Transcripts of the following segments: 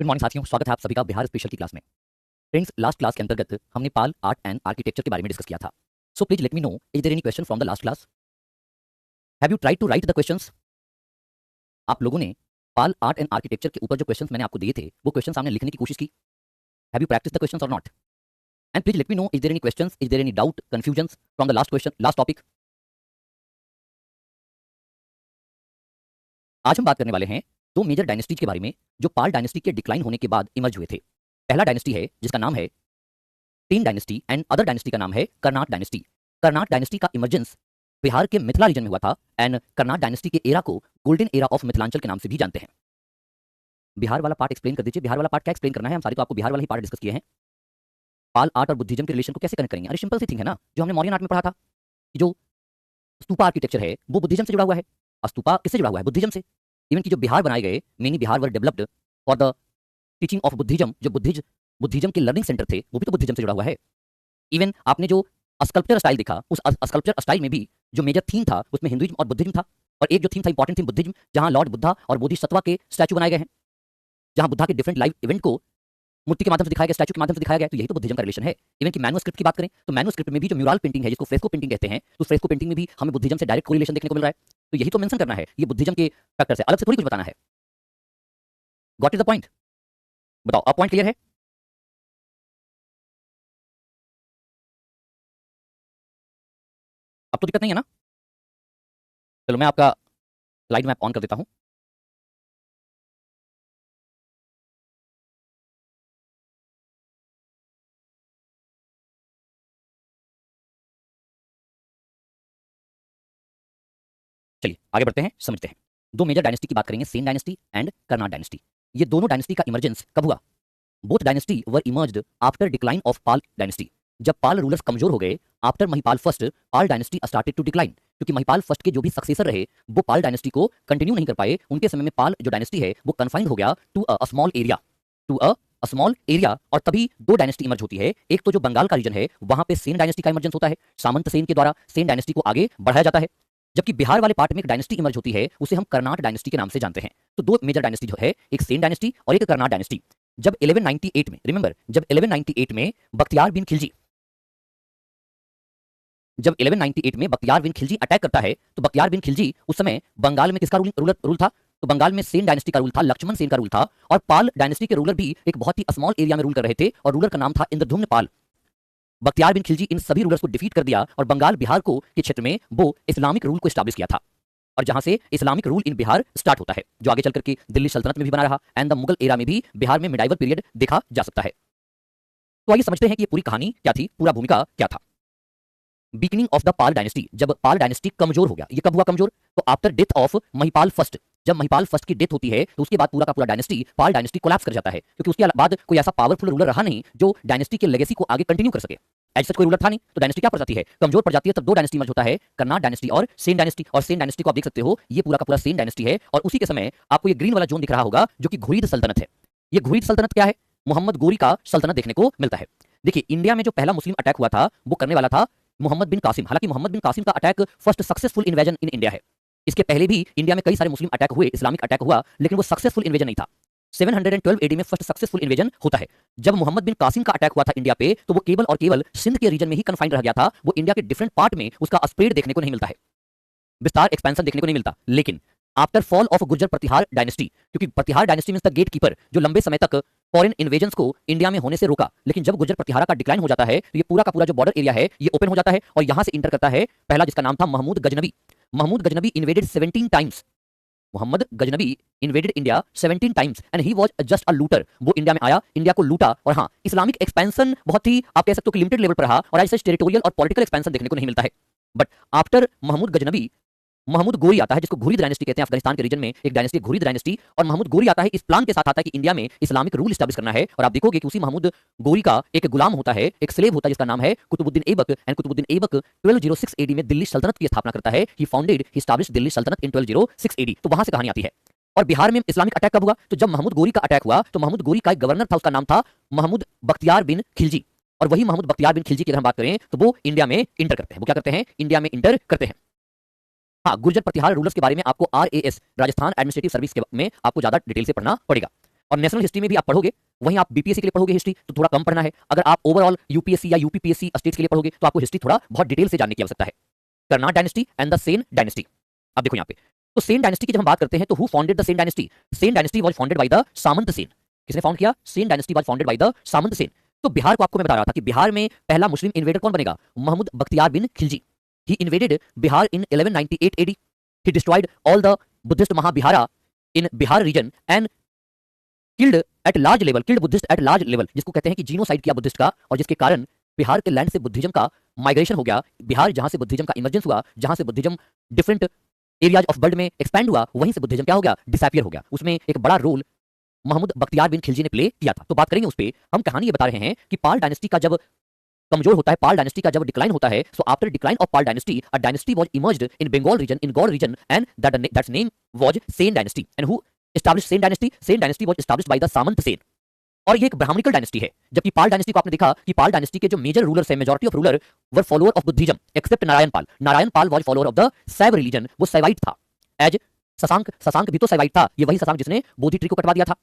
Good morning साथियों, स्वागत है आप सभी का बिहार स्पेशल की क्लास में। फ्रेंड्स, लास्ट क्लास के अंतर्गत हमने पाल आर्ट एंड आर्किटेक्चर के बारे में डिस्कस किया था। So please let me know, is there any question from the last class? Have you tried to write the questions? आप लोगों ने पाल आर्ट एंड आर्किटेक्चर के ऊपर जो क्वेश्चंस मैंने आपको दिए थे वो क्वेश्चन सामने लिखने की कोशिश की? Have you practice the questions और not? And please let me know, is there any questions, is there any doubt, confusion from the last question, last topic? आज हम बात करने वाले हैं दो मेजर डायनेस्टीज के बारे में जो पाल डायनेस्टी के डिक्लाइन होने के बाद इमर्ज हुए थे। पहला डायनेस्टी है जिसका नाम है Sen dynasty and other dynasty का नाम है कर्नाट डायनेस्टी। कर्नाट डायनेस्टी का इमर्जेंस बिहार के मिथिला रीजन में हुआ था एंड कर्नाट डायनेस्टी के एरा को गोल्डन एरा ऑफ मिथिलांचल के नाम से भी जानते हैं। बिहार वाला पार्ट एक्सप्लेन कर दीजिए। बिहार वाला पार्ट क्या एक्सप्लेन करना है? हम सारे तो आपको बिहार वाला ही पार्ट डिस्कस किए हैं। पाल आर्ट और बुद्धिज्म के रिलेशन को कैसे कनेक्ट करेंगे? अरे सिंपल सी थिंग है ना, जो हमने मौर्यन आर्ट में पढ़ा था कि जो स्तूपा आर्किटेक्चर है वो बुद्धिज्म से जुड़ा हुआ है और स्तूपा किससे जुड़ा हुआ है? बुद्धिज्म से। इवन की जो बिहार बनाए गए many Bihar were developed for the teaching of Buddhism, जो बुद्धिज्म के लर्निंग सेंटर थे वो भी तो बुद्धिज्म से जुड़ा हुआ है। इवन आपने जो स्कल्पचर स्टाइल देखा, उस स्कल्पचर स्टाइल में भी जो मेजर थीम था उसमें हिंदुइज्म और बुद्धिज्म था। और एक जो थीम था, इंपॉर्टेंट थीम, बुद्धिज्म, जहां लॉर्ड बुद्धा और बोधिसत्वा के स्टैचू बनाए गए हैं, जहां बुद्धा के डिफरेंट लाइव इवेंट को मूर्ति के माध्यम से दिखाया गया, स्टैचू के माध्यम से दिखाया गया, तो यही तो बुद्धिज्म का रिलेशन है। इवन की मैनुस्क्रिप्ट की बात करें तो मैनुस्क्रिप्ट में भी जो म्यूरल पेंटिंग है जिसको फ्रेस्को पेंटिंग कहते हैं, तो फ्रेस्को पेंटिंग में भी हमें बुद्धिज्म से डायरेक्ट कोरिलेशन देखने को मिल रहा है। तो यही तो मेंशन करना है, ये बुद्धिज्म के फैक्टर से अलग से थोड़ी कुछ बताना है। Got is the point? बताओ, अब पॉइंट क्लियर है? अब तो दिक्कत नहीं है ना? चलो मैं आपका स्लाइड मैप ऑन कर देता हूं। चलिए आगे बढ़ते हैं, समझते हैं। दो मेजर डायनेस्टी की बात करेंगे, Sen dynasty and Karnat dynasty. ये दोनों डायनेस्टी का इमर्जेंस कब हुआ? Both dynasty were emerged after decline of Pala dynasty. जब पाल रूलर्स कमजोर हो गए, after Mahipala first, Pala dynasty started to decline. क्योंकि महिपाल फर्स्ट के जो भी सक्सेसर रहे वो पाल डायनेस्टी को कंटिन्यू नहीं कर पाए। उनके समय में पाल जो डायनेस्टी है वो कन्फाइंड हो गया to a small area, to a small area. और तभी दो डायनेस्टी इमर्ज होती है। एक तो जो बंगाल का रीजन है वहां पे सेन डायनेस्टी का इमर्जेंस होता है, सामंत सेन के द्वारा सेन डायनेस्टी को आगे बढ़ाया जाता है। जबकि बिहार वाले पार्ट में एक डायनेस्टी इमर्ज होती है, उसे हम कर्नाट डायनेस्टी के नाम से जानते हैं। तो दो मेजर डायनेस्टी जो है, एक सेन डायनेस्टी और एक कर्नाट डायनेस्टी। जब 1198 में, रिमेंबर, जब 1198 में बख्तियार बिन खिलजी, जब 1198 में बख्तियार बिन खिलजी अटैक करता है, तो बख्तियार बिन खिलजी उस समय बंगाल में किसका रूल था? तो बंगाल में सेन डायनेस्टी का रूल था, लक्ष्मण सेन का रूल था। और पाल डायनेस्टी के रूलर भी एक बहुत ही स्मॉल एरिया में रूल कर रहे थे और रूलर का नाम था इंद्रधुम्न पाल। बख्तियार बिन खिलजी इन सभी रूलर्स को डिफीट कर दिया और बंगाल बिहार को के क्षेत्र में वो इस्लामिक रूल को स्टैब्लिश किया था। और जहां से Islamic rule in Bihar start होता है, जो आगे चलकर के दिल्ली सल्तनत में भी बना रहा एंड द मुगल एरा में भी बिहार में मिडाइवल पीरियड देखा जा सकता है। तो आइए समझते हैं कि ये पूरी कहानी क्या थी, पूरा भूमिका क्या था। Beginning of the Pal dynasty, जब पाल डायनेस्टी कमजोर हो गया। ये कब हुआ कमजोर? तो after death of Mahipal first, जब महिपाल फर्स्ट की डेथ होती है तो उसके बाद पूरा का पूरा डायनेस्टी, पाल डायनेस्टी कोलैप्स कर जाता है। क्योंकि उसके बाद कोई ऐसा पावरफुल रूलर रहा नहीं जो डायनेस्टी के लेगेसी को आगे कंटिन्यू कर सके। ऐसा कोई रूलर था नहीं, तो डायनेस्टी क्या पड़ जाती है? कमजोर पड़ जाती है। तब दो डायनेस्टी मर्ज होता है, कर्नाट डायनेस्टी और सेन डायनेस्टी। और सेन डायनेस्टी को आप देख सकते हो, ये पूरा का पूरा सेन डायनेस्टी है। और उसी के समय आपको ये ग्रीन वाला जोन दिख रहा होगा जो कि घुरीद सल्तनत है। ये घुरीद सल्तनत क्या है? मोहम्मद गोरी का सल्तनत देखने को मिलता है। देखिए, इंडिया में जो पहला मुस्लिम अटैक हुआ था वो करने वाला था मोहम्मद बिन कासिम। हालांकि मोहम्मद बिन कासिम का attack first successful invasion in India है। इसके पहले भी इंडिया में कई सारे मुस्लिम अटैक हुए, इस्लामिक अटैक हुआ, लेकिन वो सक्सेसफुल इन्वेजन नहीं था। 712 एडी में फर्स्ट सक्सेसफुल इन्वेजन होता है। जब मोहम्मद बिन कासिम का अटैक हुआ था इंडिया पे, तो वो केवल और केवल सिंध के रीजन में ही कन्फाइंड रह गया था। वो इंडिया के डिफरेंट पार्ट में उसका स्प्रेड देखने को नहीं मिलता है, विस्तार एक्सपेंशन देखने को नहीं मिलता। लेकिन after fall of Gurjar Pratihara dynasty, क्योंकि Pratihara dynasty means the gate keeper, जो लंबे समय तक फॉरेन इन्वेजन्स को इंडिया में होने से रोका। लेकिन जब गुर्जर प्रतिहारा का डिक्लाइन हो जाता है तो ये पूरा का पूरा जो बॉर्डर एरिया है ये ओपन हो जाता है और यहां से इंटर करता है पहला, जिसका नाम था Mahmud Ghaznavi. Mahmud Ghaznavi invaded 17 times. Mohammad Ghaznavi invaded India 17 times and he was just a looter. वो इंडिया में आया, इंडिया को लूटा। और हाँ, इस्लामिक एक्सपेंशन बहुत ही, आप कह सकते हो कि लिमिटेड लेवल पर रहा और ऐसे टेरिटोरियल और पॉलिटिकल एक्सपेंशन देखने को नहीं मिलता है। बट आफ्टर महमूद गजनबी, महमूद गोरी आता है, जिसको घुरीद डायनेस्टी कहते हैं। अफगानिस्तान के रीजन में एक डायनेस्टी घुरीद डायनेस्टी, और महमूद गोरी आता है, इस प्लान के साथ आता है कि इंडिया में इस्लामिक रूल स्टैब्लिश करना है। और आप देखोगे कि उसी महमूद गोरी का एक गुलाम होता है, एक स्लेव होता है, जिसका नाम है कुतुबुद्दीन ऐबक। एंड कुतुबुद्दीन ऐबक 1206 एडी में दिल्ली सल्तनत की स्थापना करता है। ही फाउंडेड, ही एस्टैब्लिश्ड दिल्ली सल्तनत इन 1206 एडी। तो वहां से कहानी आती है। और बिहार में इस्लामिक अटैक कब हुआ? तो जब महमूद गोरी का अटैक हुआ, तो महमूद गोरी का एक गवर्नर था, उसका नाम था महमूद बख्तियार बिन खिलजी। और वही महमूद बख्तियार बिन खिलजी की अगर हम बात करें तो वो इंडिया में इंटर करते हैं। वो क्या करते हैं? इंडिया में इंटर करते हैं। हाँ, गुर्जर प्रतिहार रूलर्स के बारे में आपको RAS, राजस्थान एडमिनिस्ट्रेटिव सर्विस के में आपको ज्यादा डिटेल से पढ़ना पड़ेगा। और नेशनल हिस्ट्री में भी आप पढ़ोगे, वहीं आप बीपीएससी के लिए पढ़ोगे हिस्ट्री तो थोड़ा कम पढ़ना है। अगर आप ओवरऑल यूपीएससी या यूपीपीएससी स्टेट्स के लिए पढ़ोगे तो आपको हिस्ट्री थोड़ा बहुत डिटेल से जानने की आवश्यकता है। Karnat dynasty and the Sen dynasty. अब देखो यहाँ पे, तो सेन डायनेस्टी की जब हम बात करते हैं तो who founded the Sen dynasty? Sen dynasty was founded by the Samanta Sen. किसने फाउंड किया? Sen dynasty was founded by the Samanta Sen. तो बिहार को आपको मैं बता रहा था कि बिहार में पहला मुस्लिम इन्वेडर कौन बनेगा? Mahmud Bakhtiyar bin Khilji. He invaded Bihar in 1198 AD. He destroyed all the Buddhist Mahavihara in Bihar region and killed at large level, killed Buddhist at large level, जिसको कहते हैं कि जीनोसाइड किया बुद्धिस्ट का, और जिसके कारण बिहार के लैंड से बुद्धिज्म का माइग्रेशन हो गया। बिहार जहां से बुद्धिज्म का इमर्जेंस हुआ, जहां से Buddhism different areas of world में एक्सपैंड हुआ, वहीं से बुद्धिज्म क्या हो गया? डिसअपियर हो गया। उसमें एक बड़ा रोल महमूद बख्तियार बिन खिलजी ने प्ले किया था। तो बात करेंगे उस पर। हम कहानी ये बता रहे हैं कि पाल डायनेस्टी का जब कमजोर होता है, पाल डायनेस्टी का जब डिक्लाइन होता है, so after decline of Pala dynasty a dynasty was emerged in Bengal region, in Gaur region, and that's name was Sen dynasty. And who established Sen dynasty? Sen dynasty was established by the Samanta Sen. और ये एक ब्राह्मणिकल डायनेस्टी है। जबकि पाल dynasty को आपने देखा कि पाल डायनेस्टी के जो मेजर रूलर्स है, majority of ruler were follower of Buddhism except Narayan Pal. Narayan Pal was follower of the Shaiva religion, वो शैवाइट था। एज शशांक, शशांक भी तो शैवाइट था, ये वही शशांक जिसने बोधि ट्री को कटवा दिया था।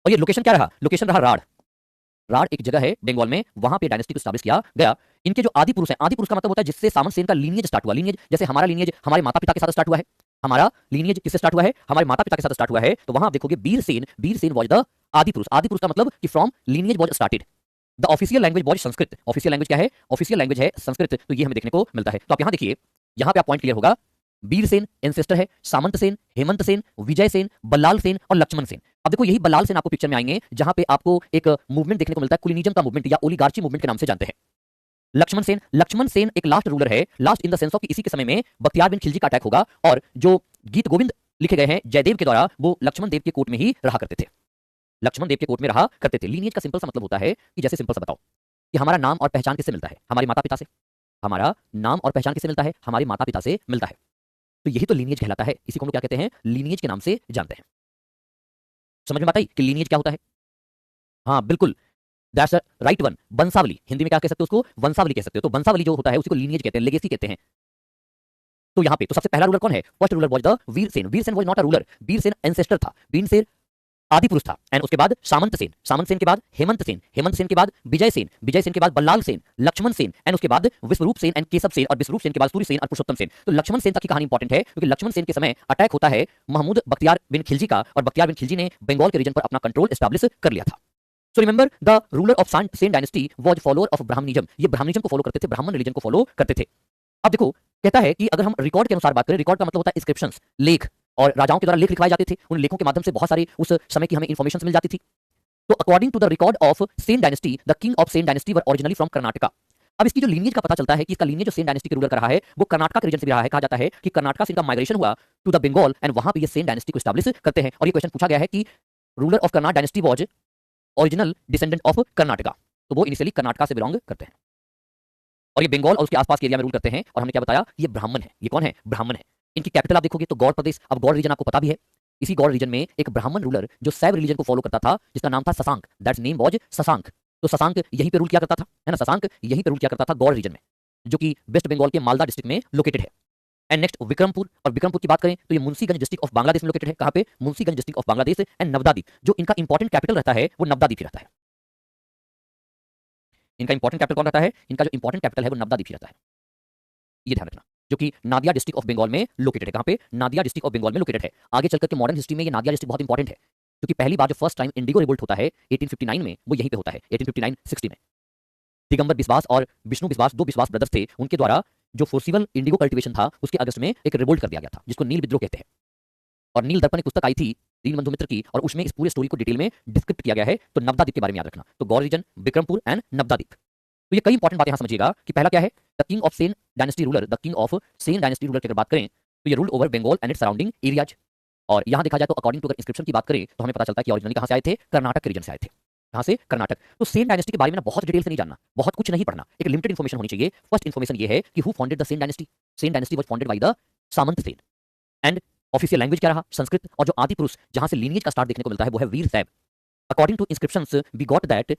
और ये लोकेशन क्या रहा? लोकेशन रहा राढ़। राढ़ एक जगह है बंगाल में, वहां पे डायनेस्टी को स्टैब्लिश किया गया। इनके जो आदि पुरुष हैं, आदि पुरुष का मतलब होता है जिससे सामंत सेन का लीनियज स्टार्ट हुआ। लीनियज जैसे हमारा लीनियज हमारे माता पिता के साथ स्टार्ट हुआ है, हमारा लीनियज किससे स्टार्ट हुआ है? हमारे माता पिता के साथ स्टार्ट हुआ है। तो वहां आप देखोगे वीर सेन, वीर सेन वाज द आदि पुरुष। आदि पुरुष का मतलब कि from lineage was started. The official language was Sanskrit. Official language क्या है? ऑफिशियल लैंग्वेज है संस्कृत। तो ये हमें देखने को मिलता है। तो आप यहां देखिए, यहां पे आप पॉइंट क्लियर होगा। वीर सेन एंसेस्टर है, सामंत सेन, हेमंत सेन, विजय सेन, बल्लाल सेन और लक्ष्मण सेन। अब देखो यही बल्लाल सेन आपको पिक्चर में आएंगे, जहां पे आपको एक मूवमेंट देखने को मिलता है, कुलीनिज्म का मूवमेंट या ओलिगार्ची मूवमेंट के नाम से जानते हैं। लक्ष्मण सेन, लक्ष्मण सेन एक लास्ट रूलर है, last in the sense of कि इसी के समय में बख्तियार बिन खिलजी का अटैक होगा, और जो गीत गोविंद लिखे गए हैं जयदेव के द्वारा, वो लक्ष्मण देव के कोर्ट में ही रहा करते थे। लक्ष्मण देव के कोर्ट में रहा करते थे। लीनियज का सिंपल सा मतलब होता है कि जैसे सिंपल सा बताओ कि हमारा नाम और पहचान किससे मिलता है? हमारे माता पिता से। हमारा नाम और पहचान किससे मिलता है? हमारे माता पिता से मिलता है। तो यही तो लीनियज कहलाता है। इसी को हम लोग क्या कहते हैं? लीनियज के नाम से जानते हैं। समझ में आता है कि लीनियज क्या होता है? हाँ बिल्कुल, दैट्स राइट वन। वंशावली, हिंदी में क्या कह सकते हो? उसको वंशावली कह सकते हो। तो वंशावली जो होता है उसी को लीनियज कहते हैं, लेगेसी कहते हैं। तो यहाँ पे तो सबसे पहला रूलर कौन है? First ruler was the Vir Sen. Veer Sen was not a ruler, Veer Sen ancestor था, वीर सेन आदि पुरुष था। एंड उसके बाद सामंत सेन, सामंत सेन के बाद हेमंत सेन, हेमंत सेन के बाद विजय सेन, विजय सेन के बाद बल्लाल सेन, लक्ष्मण सेन, एंड उसके बाद विश्वरूप सेन एंड केशव सेन, और विश्वरूप सेन के बाद सूर्य सेन और पुरुषोत्तम सेन। तो लक्ष्मण सेन तक की कहानी इंपॉर्टेंट है, क्योंकि लक्ष्मण सेन के समय अटैक होता है महमूद बख्तियार बिन खिलजी का, और बख्तियार बिन खिलजी ने बंगाल के रीजन पर अपना कंट्रोल एस्टैब्लिश कर लिया था। So remember, the ruler of Sen dynasty was follower of Brahmanism. ये ब्राह्मणिज्म को फॉलो करते थे, ब्राह्मण रिलीजन को फॉलो करते थे। अब देखो, कहता है कि अगर हम रिकॉर्ड के अनुसार बात करें, रिकॉर्ड का मतलब होता है इंस्क्रिप्शंस, लेख, और राजाओं के द्वारा लेख लिखवाए जाते थे। उन लेखों के माध्यम से बहुत सारी उस समय की हमें इंफॉर्मेशन मिल जाती थी। तो according to the record of Sen dynasty, the king of Sen dynasty were originally from Karnataka. अब इसकी जो लीनियज का पता चलता है कि इसका लीनियज जो सेन डायनेस्टी के रूलर का रहा है वो कर्नाटका के रीजन से भी रहा है। कहा जाता है कि कर्नाटका से इनका माइग्रेशन हुआ टू द बंगाल, एंड वहां पे ये सेन डायनेस्टी को एस्टैब्लिश करते हैं। और ये क्वेश्चन पूछा गया है कि ruler of Karnat dynasty was original descendant of Karnataka. तो वो इनिशियली कर्नाटका से बिलोंग करते हैं, और ये बंगाल और उसके आसपास के एरिया में रूल करते हैं। और हमने क्या बताया? ये ब्राह्मण है। ये कौन है? ब्राह्मण है। इनकी कैपिटल आप देखोगे तो गौड़ प्रदेश। अब गौड़ रीजन आपको पता भी है, इसी गौड़ रीजन में एक ब्राह्मण रूलर जो शैव रिलीजन को फॉलो करता था, जिसका नाम था Shashank, that's name was Shashank. तो शशांक यहीं पे रूल किया करता था, है ना? शशांक यहीं पे रूल किया करता था गौड़ रीजन में, जो कि वेस्ट बंगाल के मालदा डिस्ट्रिक्ट में लोकेटेड है। एंड नेक्स्ट विक्रमपुर, और विक्रमपुर की बात करें तो ये मुंशीगंज डिस्ट्रिक्ट ऑफ बांग्लादेश में लोकेटेड है। कहां पे? Munshiganj district of Bangladesh. And Nabadwip, जो इनका इंपॉर्टेंट कैपिटल रहता है वो नवदादीप ही रहता है। इनका इंपॉर्टेंट कैपिटल कौन रहता है? इनका जो इंपॉर्टेंट कैपिटल है वो नवदादीप ही रहता है। ये ध्यान रखना, जो कि नादिया डिस्ट्रिक्ट ऑफ बंगाल में लोकेटेड है। कहां पे? नादिया डिस्ट्रिक्ट ऑफ बंगाल में लोकेटेड है। आगे चलकर के मॉडर्न हिस्ट्री में ये नादिया डिस्ट्रिक्ट बहुत इंपॉर्टेंट है, क्योंकि पहली बार जो फर्स्ट टाइम इंडिगो रिवोल्ट होता है 1859 में, वो यहीं पे होता है, 1859-60 में। दिगंबर बिस्वास और विष्णु बिस्वास, दो बिस्वास ब्रदर्स थे, उनके द्वारा जो फोर्सिबल इंडिगो कल्टीवेशन था उसके अगस्त में एक रिवोल्ट कर दिया गया था, जिसको नील विद्रोह कहते हैं। और नील दर्पण एक पुस्तक आई थी दीनबंधु मित्र की, और उसमें इस पूरे स्टोरी को डिटेल में डिस्क्रिप्ट किया गया है। तो नवदादीप के बारे में याद रखना। तो गौड़ रीजन, विक्रमपुर एंड नवदादीप। तो ये कई इंपॉर्टेंट बातें यहां समझिएगा कि पहला क्या है? The king of Sen dynasty ruler, the king of Sen dynasty ruler की अगर बात करें तो ये rule over Bengal and its surrounding areas. और यहां देखा जाए तो अकॉर्डिंग टू अगर इंस्क्रिप्शन की बात करें तो हमें पता चलता है कि ओरिजिनली कहां से आए थे? कर्नाटक के रीजन से आए थे। कहां से? कर्नाटक। तो सेन डायनेस्टी के बारे में ना बहुत डिटेल से नहीं जानना, बहुत कुछ नहीं पढ़ना, एक लिमिटेड इन्फॉर्मेशन होनी चाहिए। फर्स्ट इन्फॉर्मेशन ये है कि who founded the Sen dynasty? Sen dynasty was founded by the Samanta Sen. And official language क्या रहा? संस्कृत। और जो आदि पुरुष जहां से लीनियज का स्टार्ट देखने को मिलता है वो है वीर सैब। According to inscriptions we got that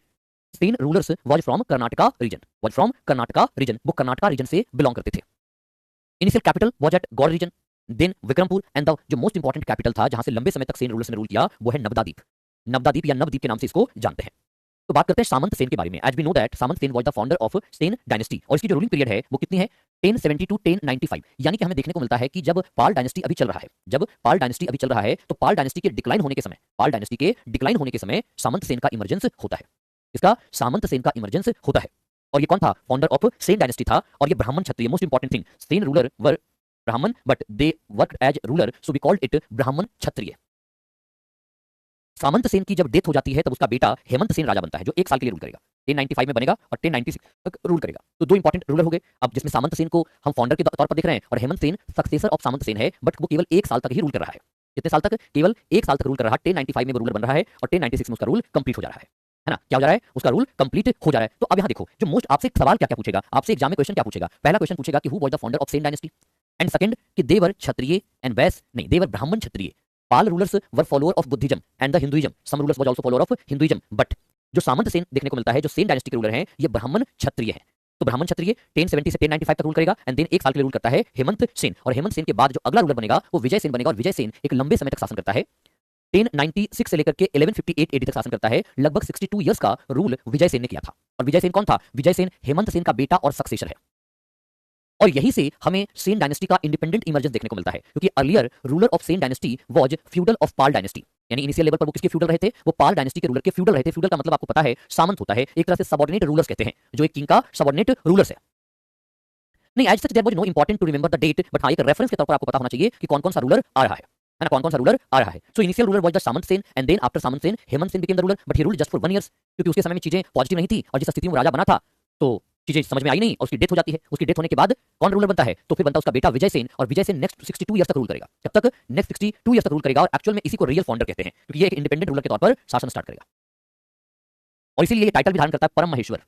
Sen rulers was from Karnataka region, was from Karnataka region. वो कर्नाटका रीजन से बिलोंग करते थे। Initial capital was at Gaur region, then Vikrampur, and the जो मोस्ट इंपॉर्टेंट कैपिटल था जहां से लंबे समय तक सेन रूलर्स ने रूल किया वो है नवदादीप। नवदादीप या नवदीप के नाम से इसको जानते हैं। तो बात करते हैं सामंत सेन के बारे में। As we know that Samanta Sen was the founder of Sen dynasty, और इसकी जो रूलिंग पीरियड है वो कितनी है, 1070 टू 1095। यानी कि हमें देखने को मिलता है कि जब पाल डायनेस्टी अभी चल रहा है, तो पाल डायनेस्टी के डिक्लाइन होने के समय सामंत सेन का इमर्जेंस होता है। इसका सामंत सेन का इमर्जेंस होता है। और ये कौन था, फाउंडर ऑफ सेन डायनेस्टी था, और ये Brahman Kshatriya, most important thing, Sen ruler were Brahman but they worked as ruler, so we called it Brahman Kshatriya. सामंत सेन की जब डेथ हो जाती है तब उसका बेटा हेमंत सेन राजा बनता है, जो 1 साल के लिए रूल करेगा। 1095 में बनेगा और 1096 तक रूल करेगा। तो 2 इंपॉर्टेंट रूलर हो गए। अब जिसमें सामंत सेन को हम फाउंडर के तौर पर देख रहे हैं, और हेमंत सेन सक्सेसर ऑफ सामंत सेन है, बट वो केवल 1 साल तक ही रूल कर रहा है। कितने साल तक, केवल 1 साल तक रूल कर रहा है। 1095 में वो रूलर बन रहा है और 1096 में उसका रूल कंप्लीट हो जा रहा है ना। क्या हो जा रहा है, उसका रूल कंप्लीट हो जा रहा है। तो अब यहाँ देखो, जो मोस्ट आपसे सवाल क्या क्या पूछेगा, आपसे एग्जाम में क्वेश्चन क्या पूछेगा। पहला क्वेश्चन पूछेगा कि who was the founder of Sen dynasty, and second कि दे वर क्षत्रिय एंड वैस नहीं, they were Brahman Kshatriya. Pala rulers were follower of Buddhism and the Hinduism, some rulers was also follower of Hinduism, but जो सामंत सेन देखने को मिलता है, जो सेन डायनेस्टी के रूलर हैं, ये ब्राह्मण क्षत्रिय हैं। तो ब्राह्मण क्षत्रिय 1070 से 1095 तक रूल करेगा, एंड देन 1 साल के लिए रूल करता है हेमंत सेन, और हेमंत सेन के बाद जो अगला रूलर बनेगा वो विजय सेन बनेगा, और विजय सेन एक लंबे समय तक शासन करता है। 1096 से लेकर के 1158 एडी तक शासन करता है। लगभग 62 इयर्स का रूल विजय सेन ने किया था। और विजय सेन कौन था, विजय सेन हेमंत सेन का बेटा और सक्सेसर है। और यहीं से हमें सेन डायनेस्टी का इंडिपेंडेंट इमर्जेंस देखने को मिलता है, क्योंकि earlier ruler of Sen dynasty was feudal of Pala dynasty. यानी इनिशियल लेवल पर वो किसके फ्यूडल रहे थे, वो पाल डायनेस्टी के रूलर के फ्यूडल रहे थे। फ्यूडल का मतलब आपको पता है, सामंत होता है, एक तरह से सबऑर्डिनेट रूलर्स कहते हैं, जो एक किंग का सबऑर्डिनेट रूलर्स है। नहीं, as such there was no important to remember the date, but हाँ, एक रेफरेंस के तौर पर आपको पता होना चाहिए कि कौन कौन सा रूलर आ रहा है ना, कौन कौन सा रूलर आ रहा है। So initial ruler was the Samanta Sen, and then after Samanta Sen Hemanta Sen became the ruler, but he ruled just for 1 year, क्योंकि उसके समय में चीजें पॉजिटिव नहीं थी, और जिस स्थिति में राजा बना था तो चीजें समझ में आई नहीं, और उसकी डेथ हो जाती है। उसकी डेथ होने के बाद कौन रूलर बनता है, तो फिर बनता है उसका बेटा विजय सेन, और विजय सेन नेक्स्ट 62 ईयर्स तक रूल करेगा। जब तक नेक्स्ट 62 ईयर्स तक रूल करेगा, और एक्चुअल में इसी को रियल फाउंडर कहते हैं, क्योंकि ये एक इंडिपेंडेंट रूलर के तौर पर शासन स्टार्ट करेगा। और इसीलिए ये टाइटल भी धारण करता है परम महेश्वर,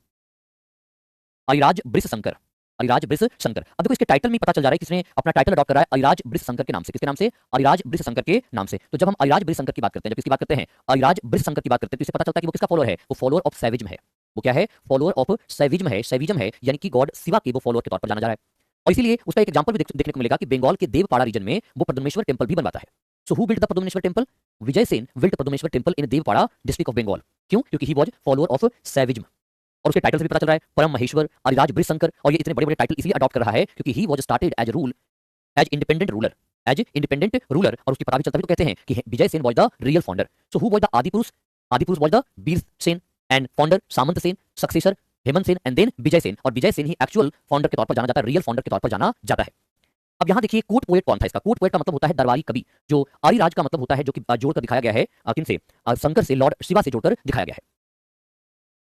अरिराज बृषशंकर, अरिराज बृषशंकर। अब देखो इसके टाइटल में पता चल जा रहा है किसने अपना टाइटल अडॉप्ट करा है, अरिराज बृषशंकर के नाम से। किसके नाम से, अरिराज बृषशंकर के नाम से। तो जब हम अरिराज बृषशंकर की बात करते हैं, जब किसकी बात करते हैं, अरिराज बृषशंकर की बात करते हैं, तो इससे पता चलता है कि वो किसका फॉलोअर है, वो फॉलोअर ऑफ सैविज्म है। वो क्या है, फॉलोअर ऑफ सैविज्म है। सैविज्म है यानी कि गॉड शिवा के वो फॉलोअर के तौर पर जाना जा रहा है। और इसीलिए उसका एक एग्जांपल भी देखने को मिलेगा कि बंगाल के देवपाड़ा रीजन में वो प्रद्युम्नेश्वर टेंपल भी बनवाता है। So who built the Pradyumneshwar temple, Vijay Sen built Pradyumneshwar temple in Deopara district of Bengal. क्यों, क्योंकि he was follower of Shaivism. और उसके टाइटल से भी पता चल रहा है, परम महेश्वर, अरिराज बृषशंकर। और ये इतने बड़े बड़े टाइटल इसलिए अडॉप्ट कर रहा है क्योंकि he was started as rule as independent ruler, as independent ruler. और उसकी पता भी चलता है तो कहते हैं कि Vijay Sen was the real founder. So who was the Adipurush, Adipurush was the Vir Sen, and founder Samanta Sen, successor Hemanta Sen, and then Vijay Sen. और विजय सेन ही एक्चुअल फाउंडर के तौर पर जाना जाता है, रियल फाउंडर के तौर पर जाना जाता है। अब यहाँ देखिए कोर्ट पोएट कौन था इसका। कोर्ट पोएट का मतलब होता है दरबारी कवि, जो अरिराज का मतलब होता है, जो कि जोड़कर दिखाया गया है किनसे, शंकर से, लॉर्ड शिवा से जोड़कर दिखाया गया है।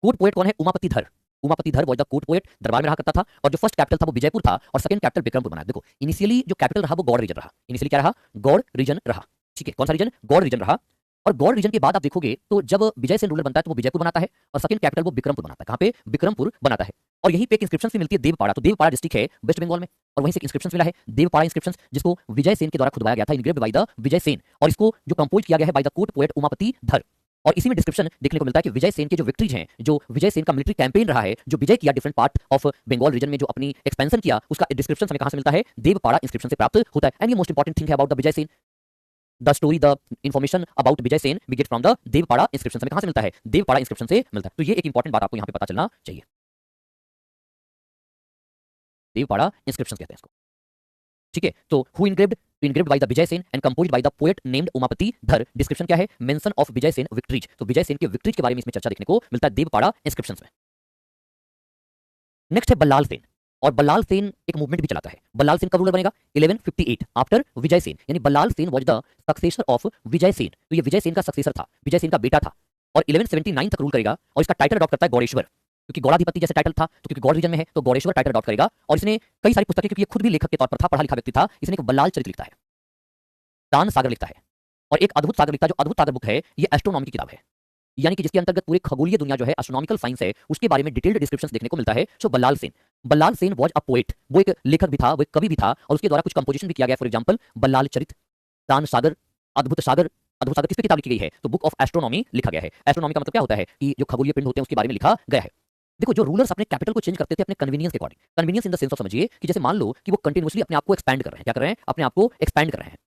कोर्ट पोएट कौन है, उमापति धर। उमापति धर वाज द कोर्ट पोएट, दरबार में रहा करता था, और जो फर्स्ट कैपिटल था वो विजयपुर था, और सेकंड कैपिटल बिक्रमपुर बना। देखो इनिशियली जो कैपिटल रहा वो गौड़ रीजन रहा। इनिशियली क्या रहा, गौड़ रीजन रहा। ठीक है, कौन सा रीजन, गौड़ रीजन रहा। और गौड़ रीजन के बाद आप देखोगे तो जब विजय सेन रूलर बनता है तो वो विजयपुर बनाता है, और सेकंड कैपिटल वो बिक्रमपुर बनाता है। कहाँ पे, बिक्रमपुर बनाता है। और यहीं पे एक इंस्क्रिप्शन भी मिलती है देवपाड़ा। तो देवपाड़ा डिस्ट्रिक्ट है वेस्ट बंगाल में, और वहीं से इंस्क्रिप्शन मिला है देवपाड़ा इंस्क्रिप्शन, जिसको विजय सेन के द्वारा खुदवाया गया था, engraved by the Vijay Sen. और इसको जो कंपोज किया गया है by the court poet Umapati धर। और इसी में डिस्क्रिप्शन देखने को मिलता है कि विजय सेन के जो विक्ट्रीज हैं, जो विजय सेन का मिलिट्री कैंपेन रहा है, जो विजय किया different part of Bengal region में, जो अपनी एक्सपेंशन किया, उसका डिस्क्रिप्शन हमें कहां से मिलता है, देवपाड़ा इंस्क्रिप्शन से प्राप्त होता है। एंड ये मोस्ट इंपॉर्टेंट थिंग है about the Vijay Sen, the story, the information about Vijay Sen we get from the Deopara inscription. हमें कहां से मिलता है, देवपाड़ा इंस्क्रिप्शन से मिलता है। तो ये एक इंपॉर्टेंट बात आपको यहां पे पता चलना चाहिए, देवपाड़ा इंस्क्रिप्शन कहते हैं इसको। ठीक है, तो who engraved by the Vijay Sen and composed by the poet named Umapati धर। डिस्क्रिप्शन क्या है, mention of Vijay Sen victories. तो विजय सेन के विक्ट्रीज के बारे में इसमें चर्चा देखने को मिलता है देवपाड़ा इंस्क्रिप्शंस में। नेक्स्ट है बल्लाल सेन, और बल्लाल सेन एक मूवमेंट भी चलाता है। बल्लाल सेन कब रूलर बनेगा, 1158 आफ्टर विजय सेन, यानी Ballal Sen was the successor of Vijay Sen. तो ये विजय सेन का सक्सेसर था, विजय सेन का बेटा था, और 1179 तक रूल करेगा। और इसका टाइटल अडॉप्ट करता है गौड़ेश्वर, क्योंकि गौड़ाधिपति जैसे टाइटल था, तो क्योंकि गौड़ रीजन में है तो गौड़ेश्वर टाइटल अडॉप्ट करेगा। और इसने कई सारी पुस्तकें, क्योंकि ये खुद भी लेखक के तौर पर था, पढ़ा लिखा व्यक्ति था, इसने एक बल्लाल चरित्र लिखता है, दान सागर लिखता है, और एक अद्भुत सागर लिखता है। जो अद्भुत सागर बुक है ये एस्ट्रोनॉमी की किताब है, यानी कि जिसके अंतर्गत पूरे खगोलीय दुनिया जो है, एस्ट्रोनॉमिकल साइंस है, उसके बारे में डिटेल्ड डिस्क्रिप्शन देखने को मिलता है। So Ballal Sen was a poet, वो एक लेखक भी था, वो एक कवि भी था, और उसके द्वारा कुछ कंपोजिशन भी किया गया। फॉर एग्जांपल बल्लाल चरित, दान सागर, अद्भुत सागर। अद्भुत सागर किस पे किताब लिखी गई है, तो बुक ऑफ एस्ट्रोनॉमी लिखा गया है। एस्ट्रोनॉमी का मतलब क्या होता है कि जो खगोलीय पिंड होते हैं उसके बारे में लिखा गया है। देखो जो रूलर्स अपने कैपिटल को चेंज करते थे अपने कन्वीनियंस के according, convenience in the sense of समझिए कि जैसे मान लो कि वो कंटिन्यूअसली अपने आप को एक्सपैंड कर रहे हैं, क्या कर रहे हैं, अपने आप को एक्सपैंड कर रहे हैं,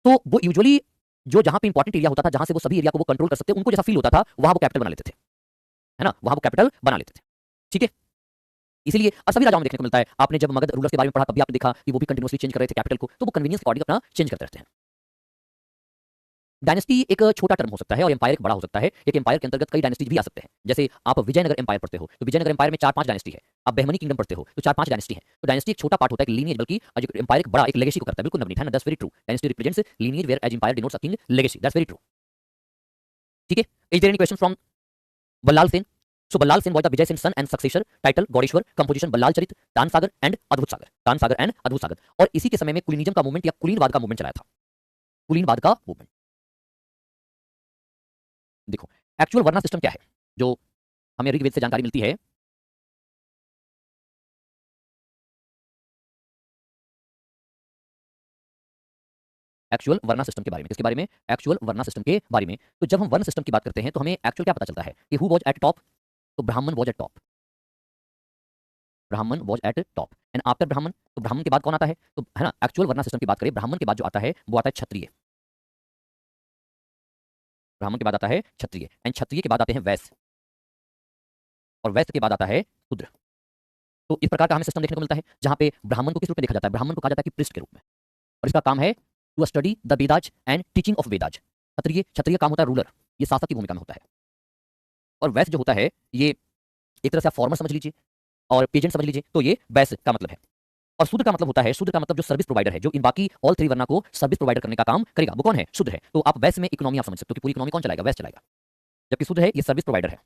तो वो यूजुअली जो जहां पे इंपॉर्टेंट एरिया होता था, जहां से वो सभी एरिया को वो कंट्रोल कर सकते, उनको जैसा फील होता था, वहां वो कैपिटल बना लेते थे, है ना, वहां वो कैपिटल बना लेते थे। ठीक है, इसीलिए और सभी राजाओं में देखने को मिलता है। आपने जब मगध रूलर्स के बारे में पढ़ा, तब भी आपने देखा कि वो भी कंटिन्यूअसली चेंज कर रहे थे कैपिटल को, तो वो कन्वीनियंस अकॉर्डिंग अपना चेंज करते रहते हैं। डायनेस्टी एक छोटा टर्म हो सकता है और एम्पायर एक बड़ा हो सकता है। एक एम्पायर के अंतर्गत कई डायनेस्टीज भी आ सकते हैं। जैसे आप विजयनगर एम्पायर पढ़ते हो, तो विजयनगर एम्पायर में 4-5 डायनेस्टी है। आप बहमनी किंगडम पढ़ते हो, तो 4-5 डायनेस्टी है। तो डायनेस्टी एक छोटा पार्ट होता है, एक लीनिएज, बल्कि एम्पायर एक बड़ा एक लेगेसी को करता है। बिल्कुल नवनीत है ना, that's very true. Dynasty represents lineage whereas empire denotes a king legacy, that's very true. ठीक है, is there any question from Ballal Sen? So Ballal Sen was the Vijay Sen's son and successor. Title Gaudeshwar, composition Ballal Charit, Dansagar and अद्भुत सागर, तान सागर and अद्भुत सागर। और इसी के समय में कुलीनिज्म का मूवमेंट या कुलीनवाद का मूवमेंट चलाया था। कुलीनवाद का मूवमेंट देखो, एक्चुअल वर्ना सिस्टम क्या है जो हमें ऋग्वेद से जानकारी मिलती है। एक्चुअल वर्ना सिस्टम के बारे में, किसके बारे में? एक्चुअल वर्ना सिस्टम के बारे में। तो जब हम वर्ण सिस्टम की बात करते हैं तो हमें एक्चुअल क्या पता चलता है कि हु वाज एट टॉप? तो ब्राह्मण वाज एट टॉप, ब्राह्मण was at top and after ब्राह्मण, तो ब्राह्मण के बाद कौन आता है? तो है ना, एक्चुअल वर्ना सिस्टम की बात करें, ब्राह्मण के बाद जो आता है वो आता है क्षत्रिय, ब्राह्मण के बाद आता है क्षत्रिय एंड क्षत्रिय के बाद आते हैं वैश्य और वैश्य के बाद आता है शूद्र। तो इस प्रकार का हमें सिस्टम देखने को मिलता है जहां पे ब्राह्मण को किस रूप में देखा जाता है? ब्राह्मण को कहा जाता है कि पृष्ठ के रूप में, और इसका काम है to study the Vedas and teaching of Vedas. क्षत्रिय, क्षत्रिय काम होता है रूलर, ये शासक की भूमिका में होता है। और वैश्य जो होता है ये एक तरह से आप फॉर्मर समझ लीजिए और पेजेंट समझ लीजिए, तो ये वैश्य का मतलब है। और शूद्र का मतलब होता है, शूद्र का मतलब जो सर्विस प्रोवाइडर है, जो इन बाकी ऑल थ्री वर्ना को सर्विस प्रोवाइडर करने का काम करेगा, वो कौन है? शूद्र है। तो आप वैश्य में इकोनॉमी आप समझ सकते हो कि पूरी इकोनॉमी कौन चलाएगा? वैश्य चलाएगा। जबकि शूद्र है ये सर्विस प्रोवाइडर है,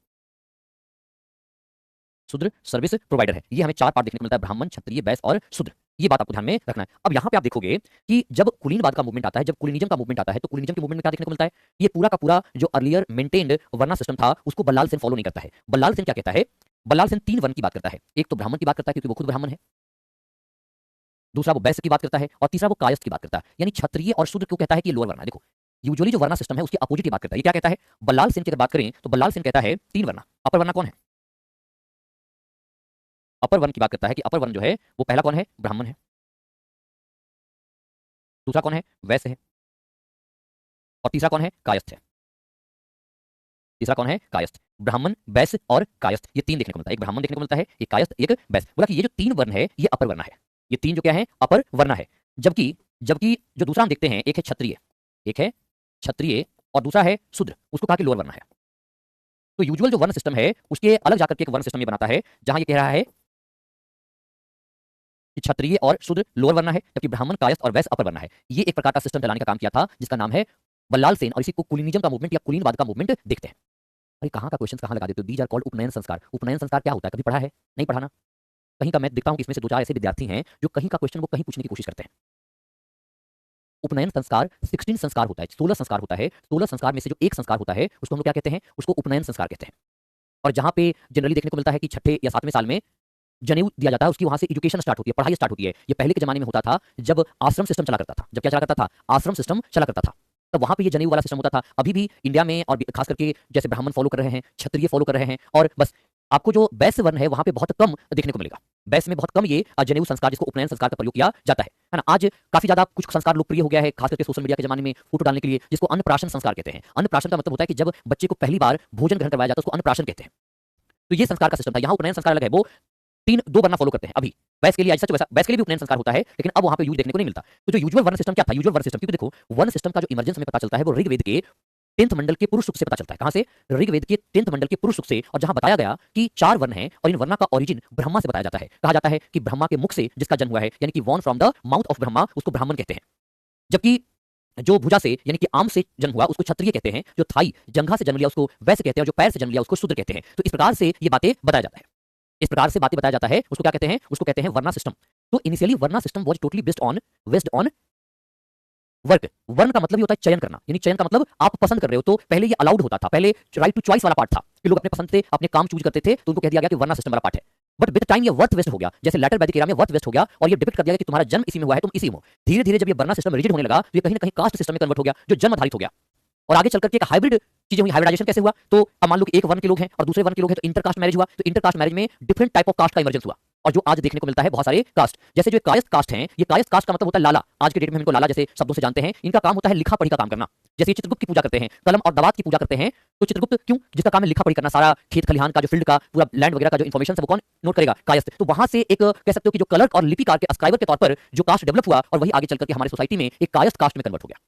शूद्र सर्विस प्रोवाइडर है। ये हमें 4 पार्ट देखने को मिलता है, ब्राह्मण, क्षत्रिय, वैश्य और शूद्र। ये बात आपको ध्यान में रखना है। अब यहाँ पे आप देखोगे कि जब कुलीनवाद का मूवमेंट आता है, जब कुलीनिज्म का मूवमेंट आता है, तो कुलीनिज्म के मूवमेंट में क्या देखने को मिलता है? ये पूरा का पूरा जो अर्लियर मेंटेन्ड वर्ना सिस्टम था, उसको बल्लाल सेन फॉलो नहीं करता है। बल्लाल सेन क्या कहता है? बल्लाल सेन 3 वर्ण की बात करता है। एक तो ब्राह्मण की बात करता है क्योंकि वो खुद ब्राह्मण है, दूसरा वो वैश्य की बात करता है, और तीसरा वो कायस्थ की बात करता है। यानी क्षत्रिय और शूद्र क्यों कहता है कि ये लोअर वर्ना है? देखो, यूजुअली जो वर्ना सिस्टम है उसकी अपोजिट की बात करता है। ये क्या कहता है? बल्लाल सेन की अगर बात करें तो बल्लाल सेन कहता है 3 वर्ना। अपर वर्ना कौन है? अपर वर्ण की बात करता है कि अपर वर्ण जो है वो पहला कौन है? ब्राह्मण है, दूसरा कौन है? वैश्य है, और तीसरा कौन है? कायस्थ है। तीसरा कौन है? कायस्थ। ब्राह्मण, वैश्य और कायस्थ, ये 3 देखने को मिलता है। एक ब्राह्मण देखने को मिलता है, एक कायस्थ, एक वैश्य। बोला कि ये जो 3 वर्ण है ये अपर वर्ण है। ये 3 जो क्या है? अपर वर्ण है। जबकि जबकि जो दूसरा हम देखते हैं, एक है क्षत्रिय, एक है क्षत्रिय और दूसरा है शूद्र, उसको कहा कि लोअर वर्ण है। तो यूजुअल जो वर्ण सिस्टम है उसके अलग जाकर के एक वर्ण सिस्टम ये बनाता है जहां ये कह रहा है कि क्षत्रिय और शूद्र लोअर वर्ण है, जबकि ब्राह्मण, कायस्थ और वैश्य अपर वर्ण है। ये एक प्रकार का सिस्टम चलाने का काम किया था जिसका नाम है बल्लाल सेन, और इसी को कुलीनिज्म का मूवमेंट या कुलीनवाद का मूवमेंट देखते हैं। अरे कहाँ का क्वेश्चन कहाँ लगा देते हो? दीज आर कॉल्ड उपनयन संस्कार। उपनयन संस्कार क्या होता है? कभी पढ़ा है? नहीं पढ़ा ना? कहीं का मैं देखता हूँ कि इसमें से 2-4 ऐसे विद्यार्थी हैं जो कहीं का क्वेश्चन वो कहीं पूछने की कोशिश करते हैं। उपनयन संस्कार 16 संस्कार होता है, 16 संस्कार होता है। 16 संस्कार में से जो एक संस्कार होता है उसको हम लोग क्या कहते हैं? उसको उपनयन संस्कार कहते हैं। और जहाँ पे जनरली देखने को मिलता है कि छठे या 7वें साल में जनेऊ दिया जाता है, उसकी वहां से एजुकेशन स्टार्ट होती है, पढ़ाई स्टार्ट होती है। ये पहले के जमाने में होता था जब आश्रम सिस्टम चला करता था। जब क्या चला करता था? आश्रम सिस्टम चला करता था, तब वहां पे ये जनेऊ वाला सिस्टम होता था। अभी भी इंडिया में और खास करके जैसे ब्राह्मण फॉलो कर रहे हैं, क्षत्रिय फॉलो कर रहे हैं, और बस आपको जो वैश्य वर्ण है वहां पे बहुत कम देखने को मिलेगा। वैश्य में बहुत कम ये जनेऊ संस्कार, जिसको उपनयन संस्कार का प्रयोग किया जाता है ना। आज काफी ज्यादा कुछ संस्कार लोकप्रिय हो गया है, खास करके सोशल मीडिया के जमाने में फोटो डालने के लिए, जिसको अन्नप्राशन संस्कार कहते हैं। अन्नप्राशन का मतलब होता है कि जब बच्चे को पहली बार भोजन ग्रहण करवाया जाता है उसको अन्नप्राशन कहते हैं। तो ये संस्कार का सिस्टम था। यहाँ उपनयन संस्कार अलग है, वो 2 वर्ण फॉलो करते हैं अभी। वैश्य के लिए आज सच वैसा वैश्य के लिए भी उपनयन संस्कार होता है, लेकिन अब वहां पे यूज देखने को नहीं मिलता। तो जो यूजुअल वर्ण सिस्टम क्या था? यूजुअल वर्ण सिस्टम, क्योंकि देखो वर्ण सिस्टम का जो इमर्जेंस हमें पता चलता है वो ऋग्वेद के 10th मंडल के पुरुष सूक्त से पता चलता है। कहां से? ऋग्वेद के 10th मंडल के पुरुष सूक्त से। और जहां बताया गया कि 4 वर्ण हैं और इन वर्णा का ओरिजिन ब्रह्मा से बताया जाता है। कहा जाता है कि ब्रह्मा के मुख से जिसका जन्म हुआ है, यानी कि born from the mouth of Brahma, उसको ब्राह्मण कहते हैं। जबकि जो भुजा से यानी कि आम से जन्म हुआ उसको क्षत्रिय कहते हैं, जो थाई जंघा से जन्म लिया उसको वैश्य कहते हैं, और जो पैर से जन्म लिया उसको शूद्र कहते हैं। तो इस प्रकार से ये बातें बताया जाता है, इस प्रकार से बातें बताया जाता है। उसको क्या कहते हैं? उसको कहते हैं वर्ना सिस्टम। तो initially varna system was totally based on work. वर्ण का मतलब ही होता है चयन करना, यानी चयन का मतलब आप पसंद कर रहे हो। तो पहले ये अलाउड होता था, पहले राइट टू चॉइस वाला पार्ट था कि लोग अपने पसंद से अपने काम चूज करते थे, तो उनको कह दिया गया कि वर्ना सिस्टम वाला पार्ट है। बट विद टाइम ये वर्थ वेस्ट हो गया, जैसे लेटर वैदिक एरा में वर्थ वेस्ट हो गया, और ये डिपिक्ट कर दिया गया कि तुम्हारा जन्म इसी में हुआ है, तुम इसी में हो। धीरे धीरे जब ये वर्ना सिस्टम रिजिड होने लगा तो ये कहीं ना कहीं कास्ट सिस्टम में कन्वर्ट हो गया, जो जन्म आधारित हो गया। और आगे चलकर के एक हाइब्रिड चीजें हुई। हाइब्रिडाइजेशन कैसे हुआ? तो अब मान लो कि एक वर्ण के लोग हैं और दूसरे वर्ण के लोग हैं, तो इंटरकास्ट मैरिज हुआ। तो इंटरकास्ट मैरिज में डिफरेंट टाइप ऑफ कास्ट का इमर्जेंस हुआ। और जो आज देखने को मिलता है बहुत सारे कास्ट, जैसे जो कायस्थ कास्ट हैं, ये कायस्थ कास्ट का मतलब होता है लाला। आज के डेट में हम इनको लाला जैसे शब्दों से जानते हैं। इनका काम होता है लिखा पढ़ी का काम करना। जैसे चित्रगुप्त की पूजा करते हैं, कलम और दवात की पूजा करते हैं, तो चित्रगुप्त क्यों, जिसका काम है लिखा पढ़ी करना, सारा खेत खलिहान का जो फील्ड का पूरा लैंड वगैरह का जो इन्फॉर्मेशन है वो कौन नोट करेगा, कायस्थ। तो वहां से एक कह सकते हो कि जो कलर और लिपिकार के अस्क्राइबर के तौर पर जो कास्ट डेवलप हुआ और वही आगे चलकर के हमारे सोसाइटी में एक कायस्थ कास्ट में कन्वर्ट हो गया,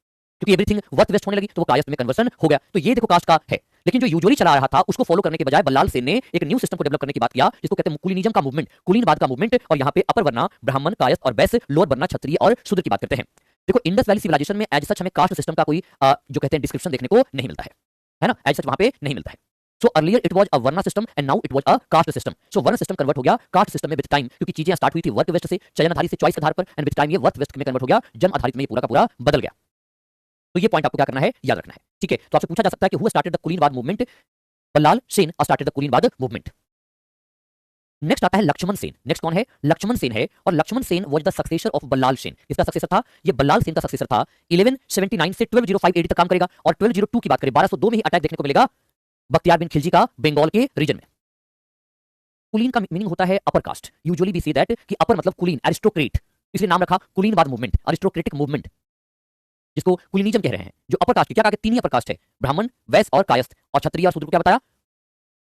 क्योंकि एवरीथिंग वर्थ वेस्ट होने लगी तो वो कायस्थ में कन्वर्सन हो गया। तो ये देखो कास्ट का है। लेकिन जो यूजुअली चला रहा था उसको फॉलो करने के बजाय बल्लाल सेन ने एक न्यू सिस्टम को डेवलप करने की बात किया, जिसको कहते हैं कुलीनिज्म का मूवमेंट, कुलीनवाद का मूवमेंट। और यहाँ पे अपर वर्ना ब्राह्मण, कायस्थ और वैश्य, लोअर वर्ना क्षत्रिय और शूद्र की बात करते हैं। देखो इंडस वैली सिविलाइजेशन में एज सच हमें कास्ट सिस्टम का कोई जो कहते हैं डिस्क्रिप्शन देखने को नहीं मिलता है ना, एज सच वहां पे नहीं मिलता है। So earlier it was a varna system and now it was a caste system. So varna system convert हो गया कास्ट सिस्टम में विद टाइम, क्योंकि चीजें स्टार्ट हुई थी वर्क वेस्ट से, चयन आधारित से, चॉइस के आधार पर, एंड विद टाइम ये वर्क वेस्ट में कन्वर्ट हो गया, जन्म आधारित में ये पूरा का पूरा बदल गया। तो ये पॉइंट आपको क्या करना है, याद रखना है, ठीक है। तो आपसे पूछा जा सकता है कि who started the Kulinvad movement, Ballal Sen started the Kulinvad movement. Next आता है लक्ष्मण सेन। नेक्स्ट कौन है, लक्ष्मण सेन है। और Lakshman Sen was the successor of Ballal Sen. किसका सक्सेसर था, ये बल्लाल सेन का सक्सेसर था। 1179 से 1205 एडी तक काम करेगा। और 1202 की बात करें, 1202 में ही अटैक देखने को मिलेगा बख्तियार बिन खिलजी का बंगाल के रीजन में। कुलीन का मीनिंग होता है upper caste. Usually we say that कि अपर मतलब कुलीन, एरिस्टोक्रेट, इसलिए नाम रखा कुलीनवाद मूवमेंट, अरिस्टोक्रेटिक मूवमेंट, जिसको कुलीनिज्म कह रहे हैं। जो अपर कास्ट की क्या कहा, तीन ही अपर कास्ट है, ब्राह्मण, वैश्य और कायस्थ। और क्षत्रिय और शूद्र को क्या बताया,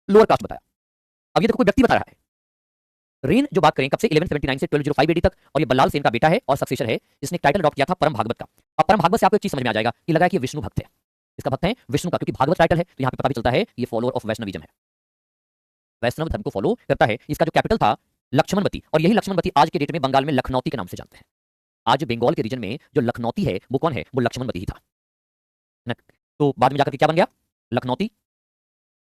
लोअर कास्ट बताया। अब ये तो कोई व्यक्ति बता रहा है। रेन जो बात करें कब से, 1179 से 1205 एडी तक। और ये बल्लाल सेन का बेटा है और सक्सेसर है, जिसने टाइटल अडॉप्ट किया था परम भागवत का। अब परम भागवत से आपको एक चीज समझ में आ जाएगा कि लगा कि ये विष्णु भक्त है। इसका भक्त है विष्णु का, क्योंकि भागवत टाइटल है, तो यहाँ पे पता भी चलता है ये फॉलोअर ऑफ वैष्णविज्म है, वैष्णव धर्म को फॉलो करता है। इसका जो कैपिटल था लक्ष्मणवती, और यही लक्ष्मणवती आज के डेट में बंगाल में लखनौती के नाम से जानते हैं। आज बंगाल के रीजन में जो लखनौती है वो कौन है, वो लक्ष्मणवती ही था ना। तो बाद में जाकर के क्या बन गया, लखनौती,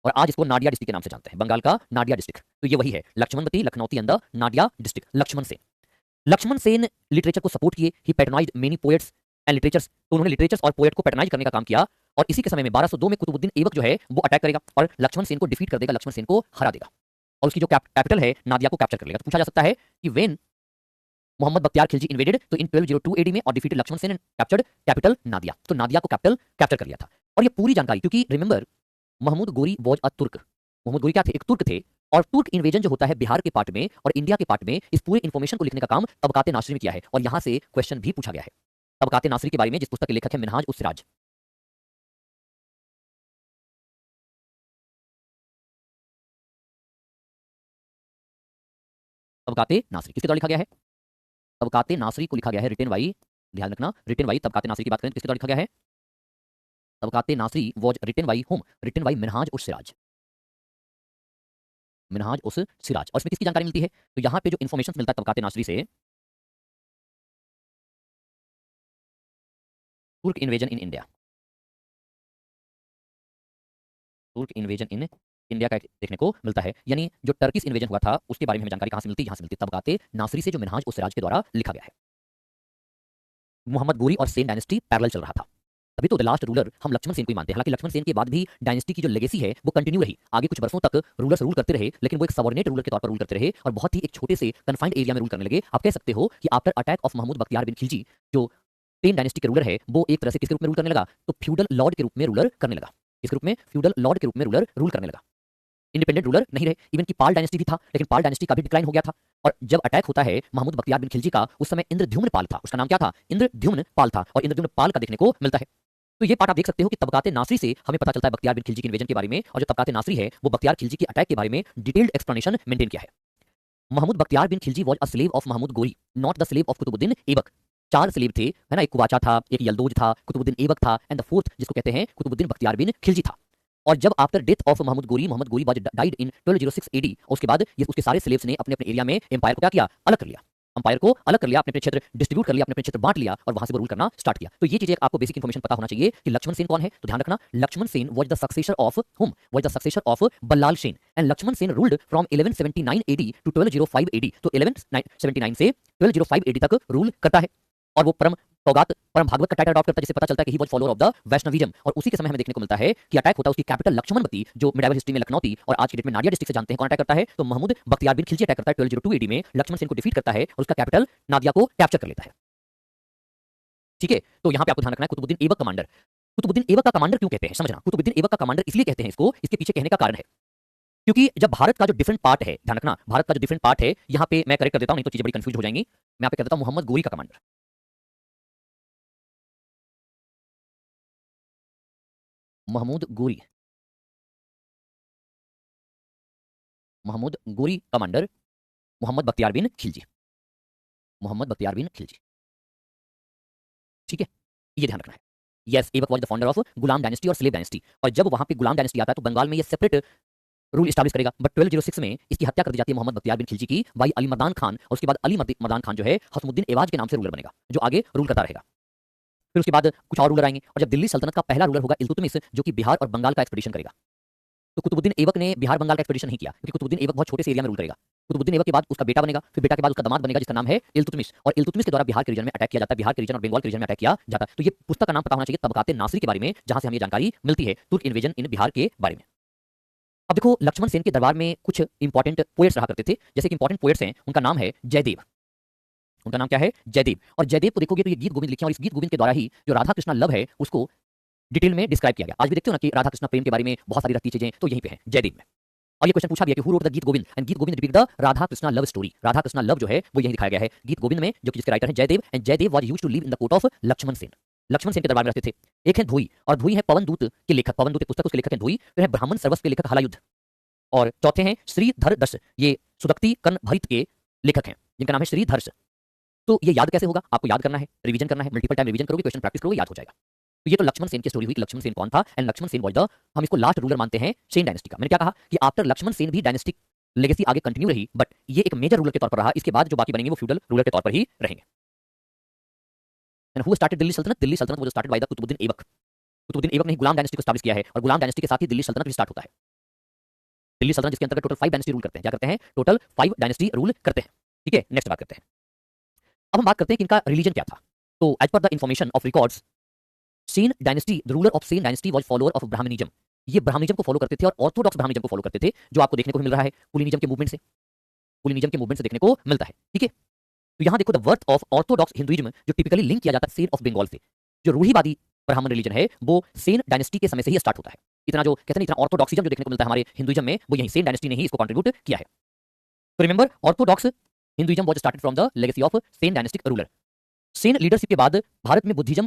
और आज इसको नाडिया डिस्ट्रिक्ट के नाम से जानते हैं, बंगाल का नाडिया डिस्ट्रिक्ट। तो ये वही है, Lakshmanavati, Lakhnauti and the Nadia district, Lakshman Sen. Lakshman Sen literature को सपोर्ट किए, he patronized many poets and literatures. तो उन्होंने लिटरेचर्स और पोएट को पैटर्नाइज करने का काम किया। और इसी के समय में 1202 में कुतुबुद्दीन ऐबक जो है वो अटैक करेगा और लक्ष्मण सेन को डिफीट कर देगा, लक्ष्मण सेन को हरा देगा, और उसकी जो कैपिटल है नादिया को कैप्चर कर लेगा। तो पूछा जा सकता है कि व्हेन मोहम्मद बख्तियार खिलजी इन्वेडेड, तो इन 1202 एडी में, और defeated Lakshman Sen and captured capital Nadia. तो नादिया को कैपिटल कैप्चर कर लिया था। और ये पूरी जानकारी, क्योंकि रिमेंबर महमूद गोरी वाज अ तुर्क, महमूद गोरी क्या थे, एक तुर्क थे। और तुर्क इन्वेजन जो होता है बिहार के पार्ट में और इंडिया के पार्ट में, इस पूरे इन्फॉर्मेशन को लिखने का काम तबकाते नासरी में किया है। और यहां से क्वेश्चन भी पूछा गया है तबकाते नासरी के बारे में, जिस पुस्तक के लेखक है मिनहाज उस सिराज। तबकाते नासरी किसके द्वारा लिखा गया है, तबकाते नासरी को लिखा गया है रिटेन बाई, ध्यान रखना, रिटेन बाई तबकाते नासरी की बात करें तो किसके द्वारा लिखा गया है, तबकाते नासरी was written by home, written by Minhaj उस सिराज, मिनहाज उस सिराज। और इसमें किसकी जानकारी मिलती है, तो यहाँ पे जो इन्फॉर्मेशन मिलता है तबकाते नासरी से, तुर्क इन्वेजन इन इंडिया, तुर्क इन्वेजन इन इंडिया का देखने को मिलता है। यानी जो टर्किश इन्वेजन हुआ था उसके बारे में हमें जानकारी कहां से मिलती है, यहाँ से मिलती है तबकाते नासरी से, जो मिनहाज उस सिराज के द्वारा लिखा गया है। मोहम्मद गोरी और सेन डायनेस्टी पैरेलल चल रहा था, तभी तो द लास्ट रूलर हम लक्ष्मण सेन को ही मानते हैं। हालांकि लक्ष्मण सेन के बाद भी डायनेस्टी की जो लेगेसी है वो कंटिन्यू रही, आगे कुछ वर्षों तक रूलर्स रूल करते रहे, लेकिन वो एक सबऑर्डिनेट रूलर के तौर पर रूल करते रहे और बहुत ही एक छोटे से कन्फाइंड एरिया में रूल करने लगे। आप कह सकते हो कि after attack of Mahmud Bakhtiyar bin Khilji, जो सेन डायनेस्टी के रूलर है, वो एक तरह से किसके रूप में रूल करने लगा, तो फ्यूडल लॉर्ड के रूप में रूलर करने लगा। किस रूप में, फ्यूडल लॉर्ड के रूप में रूलर रूल करने लगा। इंडिपेंडेंट रूलर नहीं रहे। इवन की पाल डायनेस्टी भी था, लेकिन पाल डायनेस्टी का भी डिक्लाइन हो गया था। और जब अटैक होता है महमूद बख्तियार बिन खिलजी का, उस समय इंद्रद्युम्न पाल था, उसका नाम क्या था, इंद्रद्युम्न पाल था, और इंद्रद्युम्न पाल का देखने को मिलता है। तो ये पार्ट आप देख सकते हो कि तबकाते नासरी से हमें पता चलता है बख्तियार बिन खिलजी के इन्वेजन के बारे में, और जो तबकाते नासरी है वो बख्तियार खिलजी की अटैक के बारे में डिटेल्ड एक्सप्लेनेशन मेंटेन किया है। Mahmud Bakhtiyar bin Khilji was a slave of Mahmud Ghori, not the slave of Qutubuddin Aibak. 4 slave थे, है ना, एक कुवाचा था, एक यल्दोज था, कुतुबुद्दीन ऐबक था, एंड द फोर्थ जिसको कहते हैं कुतुबुद्दीन बख्तियार बिन खिलजी था। और जब आफ्टर डेथ ऑफ महमूद गोरी वाज डाइड इन 1206 एडी, उसके बाद ये उसके सारे स्लेव्स ने अपने अपने एरिया में एम्पायर को क्या किया, अलग कर लिया, अंपायर को अलग कर लिया, अपने अपने क्षेत्र डिस्ट्रीब्यूट कर लिया, अपने अपने क्षेत्र बांट लिया, और वहां से वो रूल करना स्टार्ट किया। तो ये चीजें आपको बेसिक इन्फॉर्मेशन पता होना चाहिए कि लक्ष्मण सेन कौन है। तो ध्यान रखना, Lakshman Sen was the successor of whom, was the successor of Ballal Sen, and Lakshman Sen ruled from 1179 AD to 1205 AD. तो 1179 से 1205 एडी तक रूल करता है, और वो परम भागवत का टाइटल अडॉप्ट करता है, जिससे पता चलता है कि ही was follower of the Vaishnavism. और उसी के समय हमें देखने को मिलता है कि अटैक होता है उसकी कैपिटल लक्ष्मणवती, जो मिडाइवल हिस्ट्री में लखनौती और आज की डेट में नाडिया डिस्ट्रिक्ट से जानते हैं। कौन अटैक करता है, तो महमूद बख्तियार बिन खिलजी अटैक करता है 1202 एडी में, लक्ष्मण सेन को डिफीट करता है और उसका कैपिटल नादिया को कैप्चर कर लेता है। ठीक है, तो यहाँ पे आपको ध्यान रखना है कुतुबुद्दीन ऐबक कमांडर। कुतुबुद्दीन ऐबक का कमांडर क्यों कहते हैं, समझना, कुतुबुद्दीन ऐबक का कमांडर इसलिए कहते हैं इसको, इसके पीछे कहने का कारण है। क्योंकि जब भारत का जो डिफरेंट पार्ट है, ध्यान रखना, भारत का जो डिफरेंट पार्ट है, यहाँ पे मैं करेक्ट कर देता हूं, नहीं तो चीजें बड़ी कंफ्यूज हो जाएंगी। मैं यहाँ पे कर देता हूं मोहम्मद गोरी का कमांडर। महमूद गोरी, महमूद गोरी कमांडर मोहम्मद बख्तियार बिन खिलजी, मोहम्मद बख्तियार बिन खिलजी। ठीक है, ये ध्यान रखना है। Yes, Aibak was the founder of Ghulam dynasty और स्लेव डायनेस्टी, और जब वहां पे गुलाम डायनेस्टी आता है तो बंगाल में ये सेपरेट रूल इस्टैब्लिश करेगा। बट 1206 में इसकी हत्या कर दी जाती है मोहम्मद बख्तियार बिन खिलजी की बाई अली मर्दान खान, और उसके बाद अली मर्दान खान जो है हसमुद्दीन एवाज के नाम से रूलर बनेगा, जो आगे रूल करता रहेगा। फिर उसके बाद कुछ और रूलर आएंगे, और जब दिल्ली सल्तनत का पहला रूलर होगा इल्तुतमिश, जो कि बिहार और बंगाल का एक्सपेडिशन करेगा। तो कुतुबुद्दीन ऐबक ने बिहार बंगाल का एक्सपेडिशन नहीं किया, क्योंकि कुतुबुद्दीन ऐबक बहुत छोटे से एरिया में रूल करेगा। कुतुबुद्दीन ऐबक के बाद उसका बेटा बनेगा, फिर बेटा के बाद उसका दामाद बनेगा जिसका नाम है इल्तुतमिश, और इल्तुतमिश के द्वारा बिहार के रीजन में अटैक किया जाता है, बिहार के रीजन और बंगाल के रीजन में अटैक किया जाता है। तो ये पुस्तक का नाम पता होना चाहिए, तबकाते नासिरी के बारे में, जहां से हमें जानकारी मिलती है तुर्क इन्वेजन इन बिहार के बारे में। अब देखो, लक्ष्मण सेन के दरबार में कुछ इंपॉर्टेंट पोएट्स रहा करते थे, जैसे कि इंपॉर्टेंट पोएट्स हैं, उनका नाम है जयदेव। उनका नाम क्या है? जयदेव। और जयदेव को देखोगे तो ये गीत गोविंद लिखे, और इस गीत गोविंद के द्वारा ही जो राधा कृष्णा लव है उसको डिटेल में डिस्क्राइब किया गया। आज भी देखते हो ना कि राधा कृष्णा प्रेम के बारे में बहुत सारी रखती चीजें तो यहीं पे है, जयदेव में। और ये क्वेश्चन पूछा गया कि हु रोट द गीत गोविंद, एंड गीत Govind repeat the Radha Krishna love story. Radha Krishna love जो है वो यही दिखाया गया है गीत गोविंद में, जो कि जिसके राइटर हैं Jayadev, and Jayadev was used to live in the court of Lakshman Sen. Lakshman Sen के दरबार में रहते थे। एक है धोई, और धोई है पवन दूत के लेखक, पवन दूत पुस्तक उसके लेखक हैं धोई। फिर है ब्राह्मण सर्वस्व के लेखक हलायुद्ध, और चौथे हैं श्रीधर दर्श, ये सुदक्ति कर्ण भरित के लेखक हैं, जिनका नाम है श्रीधर्ष। तो ये याद कैसे होगा? आपको याद करना है, रिवीजन करना है, मल्टीपल टाइम रिवीजन करोगे, क्वेश्चन प्रैक्टिस करोगे, याद हो जाएगा। तो ये तो लक्ष्मण सेन की स्टोरी हुई। लक्ष्मण सेन कौन था? And Lakshman Sen was the, हम इसको लास्ट रूलर मानते हैं सेन डायनेस्टी का। मैंने क्या कहा कि आफ्टर लक्ष्मण सेन भी डायनेस्टिक लेगेसी आगे कंटिन्यू रही, बट ये एक मेजर रूलर के तौर पर रहा। इसके बाद जो बाकी बनेंगे वो फ्यूडल रूलर के तौर पर ही रहेंगे। एंड हु स्टार्टेड दिल्ली सल्तनत? दिल्ली सल्तनत was started by the Qutbuddin Aibak. Qutbuddin Aibak ने गुलाम डायनेस्टी को स्टैब्लिश किया है, और गुलाम डायनेस्टी के साथ ही दिल्ली सल्तनत भी स्टार्ट होता है। दिल्ली सल्तनत जिसके अंतर्गत टोटल 5 डायनेस्टी रूल करते हैं। क्या करते हैं? टोटल 5 डायनेस्टी रूल करते हैं। ठीक है, नेक्स्ट बात करते हैं। अब हम बात करते हैं कि इनका रिलीजन क्या था। तो as per the information of records, Sen dynasty, the ruler of Sen dynasty was follower of Brahmanism. ये ब्राह्मणिज्म को फॉलो करते थे, और ऑर्थोडॉक्स ब्राह्मणिज्म को फॉलो करते थे, जो आपको देखने को मिल रहा है कुलीनिज्म के मूवमेंट से, कुलीनिज्म के मूवमेंट से देखने को मिलता है। ठीक है, तो यहाँ देखो the worth of Orthodox Hinduism, जो टिपिकली लिंक किया जाता है सेन ऑफ बंगाल से। जो रूढ़िवादी ब्राह्मण रिलीजन है वो सेन डायनेस्टी के समय से ही स्टार्ट होता है। इतना जो कहते हैं इतना ऑर्थोडॉक्सिज्म जो देखने को मिलता है हमारे हिंदुइज्म में, वो यही सेन डायनेस्टी ने ही इसको कंट्रीब्यूट किया है। तो remember, Orthodox Hinduism was started from the legacy of Sen dynastic ruler. Sen leadership के बाद भारत में बुद्धिज्म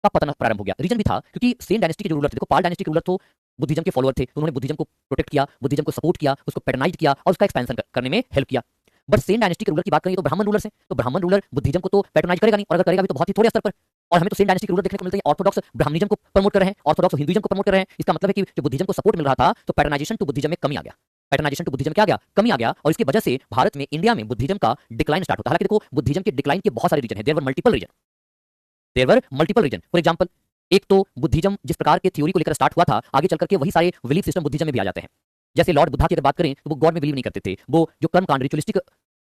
का पतन प्रारंभ हो गया। रीजन भी था क्योंकि सेन डायनेस्टी के जो रूलर थे, देखो पाल डायनेस्टी के रूलर तो बुद्धिज्म के फॉलोअर थे, तो उन्होंने बुद्धिज्म को प्रोटेक्ट किया, बुद्धिज्म को सपोर्ट किया, उसको पैटर्नाइज किया और उसका एक्सपेंशन करने में हेल्प किया। बट सेन डायनेस्टी के रूलर की बात करें तो ब्राह्मण रूलर से, तो ब्राह्मण रूलर बुद्धिज्म को तो पैटर्नाइज करेगा नहीं, और अगर करेगा भी तो बहुत ही थोड़े स्तर पर। और हमें तो सेन डायनेस्टी के रूलर देखने को मिलते हैं ऑर्थोडॉक्स ब्राह्मणिज्म को प्रमोट कर रहे हैं, ऑर्थोडॉक्स हिंदुइज्म को प्रमोट कर रहे हैं। इसका मतलब है कि जो बुद्धिज्म को सपोर्ट मिल रहा था, तो पैटर्नाइजेशन टू बुद्धिज्म में कमी आ गया, पैटर्नाइजेशन टू बुद्धिज्म क्या गया, कमी आ गया, और इसकी वजह से भारत में, इंडिया में बुद्धिज्म का डिक्लाइन स्टार्ट होता है। हालांकि देखो बुद्धिज्म के डिक्लाइन के बहुत सारे रीजन है, there were multiple region, there were multiple region. For example, एक तो बुद्धिज्म जिस प्रकार के थ्योरी को लेकर स्टार्ट हुआ था, आगे चल करके वही सारे बिलीफ सिस्टम बुद्धिज्म में भी आ जाते हैं। जैसे लॉर्ड बुद्धा की अगर बात करें तो वो गॉड में बिलीव नहीं करते थे, वो जो कर्म कांड रिचुअलिस्टिक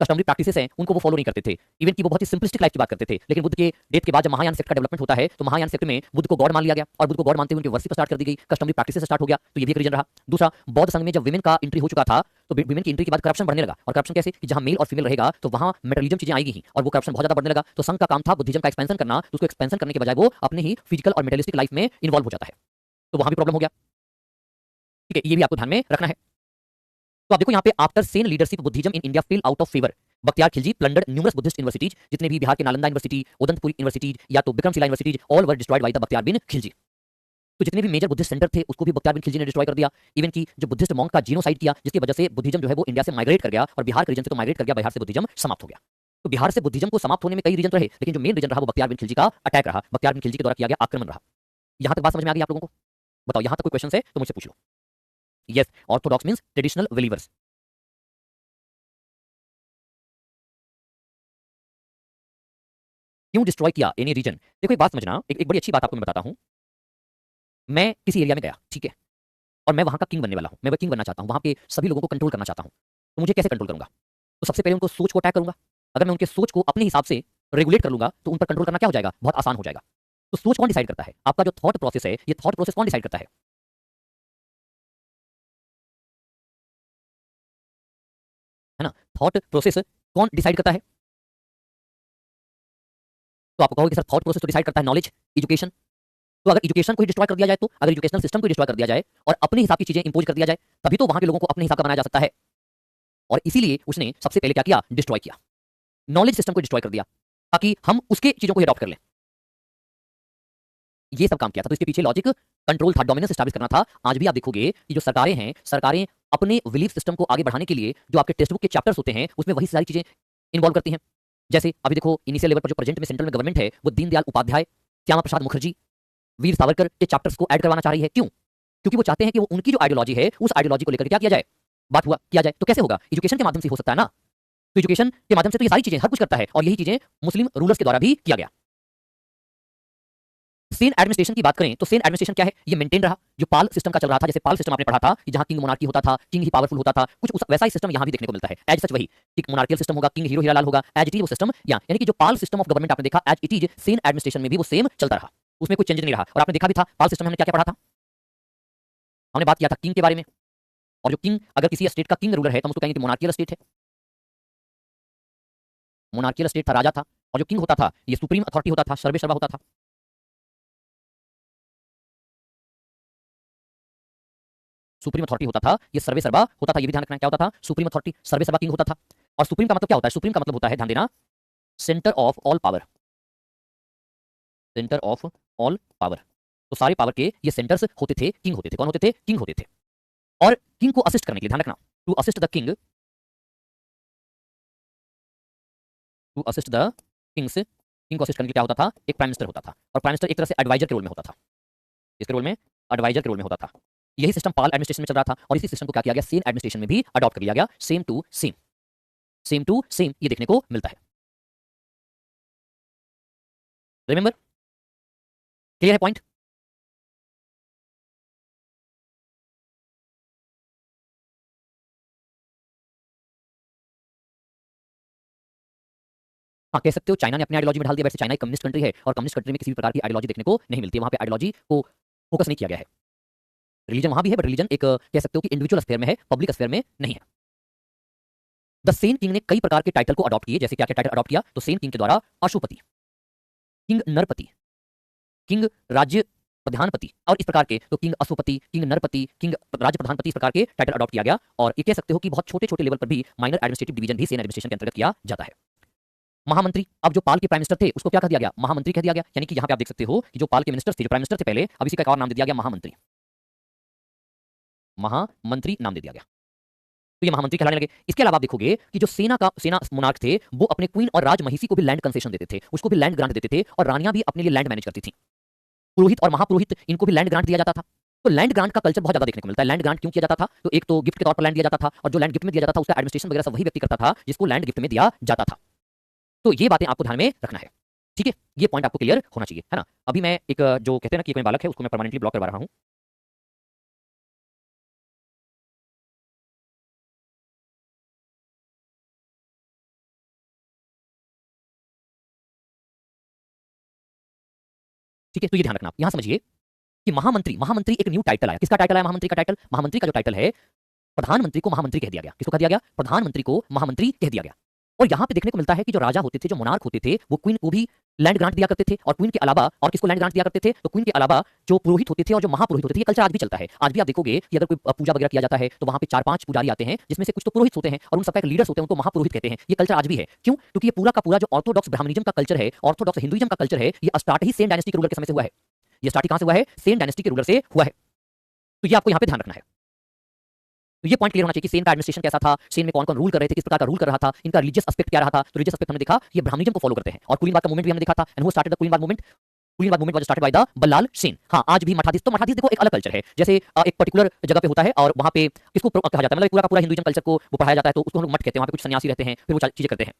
कस्टमरी प्रैक्टिसेस हैं उनको वो फॉलो नहीं करते थे। इवन कि वो बहुत ही सिंपलिस्टिक लाइफ की बात करते थे। लेकिन बुद्ध के डेथ के बाद जब महायान सेक्ट का डेवलपमेंट होता है, तो महायान सेक्ट में बुद्ध को गॉड मान लिया गया, और बुद्ध को गॉड मानते हुए उनकी वर्शिप स्टार्ट कर दी गई, कस्टमरी प्रैक्टिसेस स्टार्ट हो गया, तो ये भी एक रीजन रहा। दूसरा, बौद्ध संघ में जब विमेन का एंट्री हो चुका था, तो विमेन की एंट्री के बाद करप्शन बढ़ने लगा। और करप्शन कैसे कि जहां मेल और फीमेल रहेगा तो वहां मेटरलिज्म चीजें आएगी ही, और वो करप्शन बहुत ज्यादा बढ़ने लगा। तो संघ का काम था बुद्धिज्म का एक्सपेंशन करना, तो उसको एक्सपेंशन करने के बजाय वो अपने ही फिजिकल और मेटलिस्टिक लाइफ में इन्वॉल्व हो जाता है, तो वहां भी प्रॉब्लम हो गया। ठीक है, ये भी आपको ध्यान में रखना है। तो आप देखो यहाँ पे, after Sen leadership Buddhism in India fail out of favour, Bakhtiyar Khilji plundered numerous Buddhist universities, जितने भी बिहार के नालंदा यूनिवर्सिटी, उदंतपुर यूनिवर्सिटीज या तो Vikramshila universities, all were destroyed by the Bakhtiyar bin Khilji. तो जितने भी मेजर बुद्धिस्ट सेंटर थे उसको भी बख्तियार बिन खिलजी ने डिस्ट्रॉय कर दिया। इवन की जो बुद्धिस्ट मॉन्क का जीनोसाइड किया, जिसकी वजह से बुद्धिज्म जो है वो इंडिया से माइग्रेट कर गया, और बिहार के रीजन से तो माइग्रेट कर गया, बिहार से बुद्धिज्म समाप्त हो गया। तो बिहार से बुद्धिज्म को समाप्त होने में कई रीजन रहे, लेकिन जो मेन रीजन रहा वो बख्तियार बिन खिलजी का अटैक रहा, बख्तियार बिन खिलजी के द्वारा किया गया आक्रमण रहा। यहाँ तक बात समझ में आ गई आप लोगों को? बताओ, यहाँ तक कोई क्वेश्चन है तो मुझसे पूछ लो। Yes, orthodox means traditional believers. क्यों डिस्ट्रॉय किया एनी रीजन? देखो एक बात समझना, एक बड़ी अच्छी बात आपको मैं बताता हूं। मैं किसी एरिया में गया, ठीक है, और मैं वहां का किंग बनने वाला हूं, मैं वो किंग बनना चाहता हूं, वहां के सभी लोगों को कंट्रोल करना चाहता हूं। तो मुझे कैसे कंट्रोल करूंगा? तो सबसे पहले उनको सोच को अटैक करूंगा। अगर मैं उनके सोच को अपने हिसाब से रेगुलेट कर लूंगा तो उन पर कंट्रोल करना क्या हो जाएगा? बहुत आसान हो जाएगा। तो सोच कौन डिसाइड करता है? आपका जो थॉट प्रोसेस है, ये थॉट प्रोसेस कौन डिसाइड करता है ना? थॉट प्रोसेस कौन डिसाइड करता है? तो आप कहोगे सर थॉट प्रोसेस तो डिसाइड करता है नॉलेज, एजुकेशन। तो अगर एजुकेशन को ही डिस्ट्रॉय कर दिया जाए, तो अगर एजुकेशनल सिस्टम को डिस्ट्रॉय कर दिया जाए और अपने हिसाब की चीजें इंपोज कर दिया जाए, तभी तो वहां के लोगों को अपने हिसाब का बनाया जा सकता है। और इसीलिए उसने सबसे पहले क्या किया, डिस्ट्रॉय किया, नॉलेज सिस्टम को डिस्ट्रॉय कर दिया, ताकि हम उसके चीजों को अडॉप्ट कर लें। ये सब काम किया था। तो इसके पीछे लॉजिक कंट्रोल था, डोमिनेंस एस्टैब्लिश करना था। आज भी आप देखोगे कि जो सरकारें हैं, सरकारें अपने बिलीफ सिस्टम को आगे बढ़ाने के लिए जो आपके टेक्स्ट बुक के चैप्टर्स होते हैं उसमें वही सारी चीजें इन्वॉल्व करती हैं। जैसे अभी देखो इनिशियल लेवल पर जो प्रेजेंट में सेंट्रल में गवर्नमेंट है वो दीनदयाल उपाध्याय, श्यामा प्रसाद मुखर्जी, वीर सावरकर के चैप्टर्स को ऐड करवाना चाह रही है। क्यों? क्योंकि वो चाहते हैं कि वो उनकी जो आइडियोलॉजी है उस आइडियोलॉजी को लेकर क्या किया जाए, बात हुआ किया जाए। तो कैसे होगा? एजुकेशन के माध्यम से हो सकता है ना। तो एजुकेशन के माध्यम से तो ये सारी चीजें हर कुछ करता है, और यही चीजें मुस्लिम रूलर्स के द्वारा भी किया गया। सेन एडमिनिस्ट्रेशन की बात करें तो सेन एडमिनिस्ट्रेशन क्या है, ये मेंटेन रहा जो पाल सिस्टम का चल रहा था। जैसे पाल सिस्टम आपने पढ़ा था कि जहां किंग मोनार्की होता था, किंग ही पावरफुल होता था, कुछ उस वैसा ही सिस्टम यहां भी देखने को मिलता है। एज सच वही एक मोनार्कियल सिस्टम होगा, किंग हीरो हीरालाल होगा, एज इट इज वो सिस्टम, यानी कि जो पाल सिस्टम ऑफ गवर्नमेंट आपने देखा as it is Sen administration में भी वो सेम चलता रहा, उसमें कोई चेंज नहीं रहा। और आपने देखा भी था पाल सिस्टम में हमने क्या क्या पढ़ा था, हमने बात किया था किंग के बारे में। और जो किंग, अगर किसी स्टेट का किंग रूलर है तो हम उसको कहेंगे कि मोनार्कियल स्टेट है, मोनार्कियल स्टेट था, राजा था। और जो किंग होता था ये सुप्रीम अथॉरिटी होता था, सर्वे सर्वा होता था। सुप्रीम अथॉरिटी होता था, ये सर्वे सर्वा होता था। ये भी ध्यान रखना, क्या होता था, सुप्रीम अथॉरिटी, सर्वे सर्वा किंग होता था। और सुप्रीम का मतलब क्या होता है, सुप्रीम का मतलब होता है, ध्यान देना, centre of all power, centre of all power. तो सारे पावर के ये सेंटर्स होते थे, किंग होते थे। कौन होते थे? किंग होते थे। और किंग को असिस्ट करने के लिए, ध्यान रखना, to assist the king, to assist the kings, king को असिस्ट करने के लिए क्या होता था, एक प्राइम मिनिस्टर होता था। और प्राइम मिनिस्टर एक तरह से एडवाइजर के रोल में होता था। इसके रोल में, एडवाइजर के रोल में होता था। यही सिस्टम पाल एडमिनिस्ट्रेशन में चल रहा था, और इसी सिस्टम को क्या किया गया, सेम एडमिनिस्ट्रेशन में भी अडॉप्ट कर लिया गया। Same to same, same to same ये देखने को मिलता है। रिमेंबर, क्लियर है पॉइंट? हाँ, कह सकते हो चाइना ने अपनी आइडियोलॉजी में डाल दिया। वैसे चाइना एक कम्युनिस्ट कंट्री है, और कम्युनिस्ट कंट्री में किसी भी प्रकार की आइडियोलॉजी देखने को नहीं मिलती है। वहां पे आइडियोलॉजी को फोकस नहीं किया गया है। रिलीजन वहां भी है, बट रिलीजन एक कह सकते हो कि इंडिविजुअल स्फीयर में है, पब्लिक स्फीयर में नहीं है। द सेन किंग ने कई प्रकार के टाइटल को अडॉप्ट किए। जैसे क्या क्या टाइटल अडॉप्ट किया, तो सेन किंग के द्वारा अशुपति, किंग नरपति, किंग राज्य प्रधानपति, और इस प्रकार के, तो किंग अशुपति, किंग नरपति, किंग राज्य प्रधानपति, इस प्रकार के टाइटल अडॉप्ट किया गया। और ये कह सकते हो कि बहुत छोटे छोटे लेवल पर भी माइनर एडमिनिस्ट्रेटिव डिवीजन भी सेन एडमिनिस्ट्रेशन के अंतर्गत किया जाता है। महामंत्री, अब जो पाल के प्राइम मिनिस्टर थे उसको क्या कर दिया गया, महामंत्री कह दिया गया। यानी कि यहाँ पे आप देख सकते हो कि जो पाल के मिनिस्टर थे, जो प्राइम मिनिस्टर थे पहले, अब इसी का एक और नाम दे दिया गया, महामंत्री, महामंत्री नाम दे दिया गया। तो ये महामंत्री कहलाने लगे। इसके अलावा आप देखोगे कि जो सेना मोनार्क थे वो अपने क्वीन और राज महिषी को भी लैंड कंसेशन देते थे, उसको भी लैंड ग्रांट देते थे, और रानियां भी अपने लिए लैंड मैनेज करती थी। पुरोहित और महापुरोहित, इनको भी लैंड ग्रांट दिया जाता था। तो लैंड ग्रांट का कल्चर बहुत ज्यादा देखने को मिलता है। लैंड ग्रांट क्यों किया जाता था, तो एक तो गिफ्ट के तौर पर लैंड दिया जाता था, और जो लैंड गिफ्ट में दिया जाता था उसका एडमिनिस्ट्रेशन वगैरह सब वही व्यक्ति करता था जिसको लैंड गिफ्ट में दिया जाता था। तो ये बातें आपको ध्यान में रखना है, ठीक है? ये पॉइंट आपको क्लियर होना चाहिए, है ना? अभी मैं एक जो कहते हैं ना कि कोई बालक है उसको मैं परमानेंटली ब्लॉक करवा रहा हूं। ठीक है, तो ये ध्यान रखना, यहां समझिए कि महामंत्री, महामंत्री एक न्यू टाइटल आया। किसका टाइटल आया, महामंत्री का टाइटल? महामंत्री का जो टाइटल है, प्रधानमंत्री को महामंत्री कह दिया गया। किसको कह दिया गया, प्रधानमंत्री को महामंत्री कह दिया गया। और यहां पे देखने को मिलता है कि जो राजा होते थे, जो मोनार्क होते थे, वो क्वीन को भी लैंड ग्रांट दिया करते थे। और क्वीन के अलावा और किसको लैंड ग्रांट दिया करते थे, तो क्वीन के अलावा जो पुरोहित होते थे और जो महापुरोहित होते थे। ये कल्चर आज भी चलता है। आज भी आप देखोगे कि अगर कोई पूजा वगैरह किया जाता है तो वहां पे 4-5 पुजारी आते हैं, जिसमें से कुछ तो पुरोहित होते हैं और उन सबका एक लीडर्स होते हैं, उनको महापुरोहित कहते हैं। ये कल्चर आज भी है। क्यों? क्योंकि ये पूरा का पूरा जो ऑर्थोडॉक्स ब्राह्मणिज्म का कल्चर है, ऑर्थोडॉक्स हिंदुइज्म का कल्चर है, ये स्टार्ट ही सेन डायनेस्टी के रूलर के समय से हुआ है। ये स्टार्ट कहां से हुआ है, सेन डायनेस्टी के रूलर से हुआ है। तो ये आपको यहां पे ध्यान रखना है। तो ये पॉइंट क्लियर होना चाहिए कि सेन का एडमिनिस्ट्रेशन कैसा था, सेन में कौन कौन रूल कर रहे थे, किस प्रकार का रूल कर रहा था, इनका रिलीजियस एस्पेक्ट क्या रहा था। तो रिलीजियस एस्पेक्ट हमने देखा, ये ब्राह्मणिज्म को फॉलो करते हैं। और कुलीनवाद का मूवमेंट भी हमने देखा था। And who started the Kulinvad movement, Kulinvad movement was started by the Ballal Sen. हाँ, आज भी मठाधीश, तो मठाधीश देखो एक अलग कल्चर है। जैसे एक पर्टिकुलर जगह पे होता है और वहां पे इसको कहा जाता है, मतलब पूरा का पूरा हिंदुइज्म कल्चर को वो पढ़ाया जाता है, तो उसको हम लोग मठ कहते हैं। वहां पे कुछ सन्यासी रहते हैं, फिर वो चीजें करते हैं।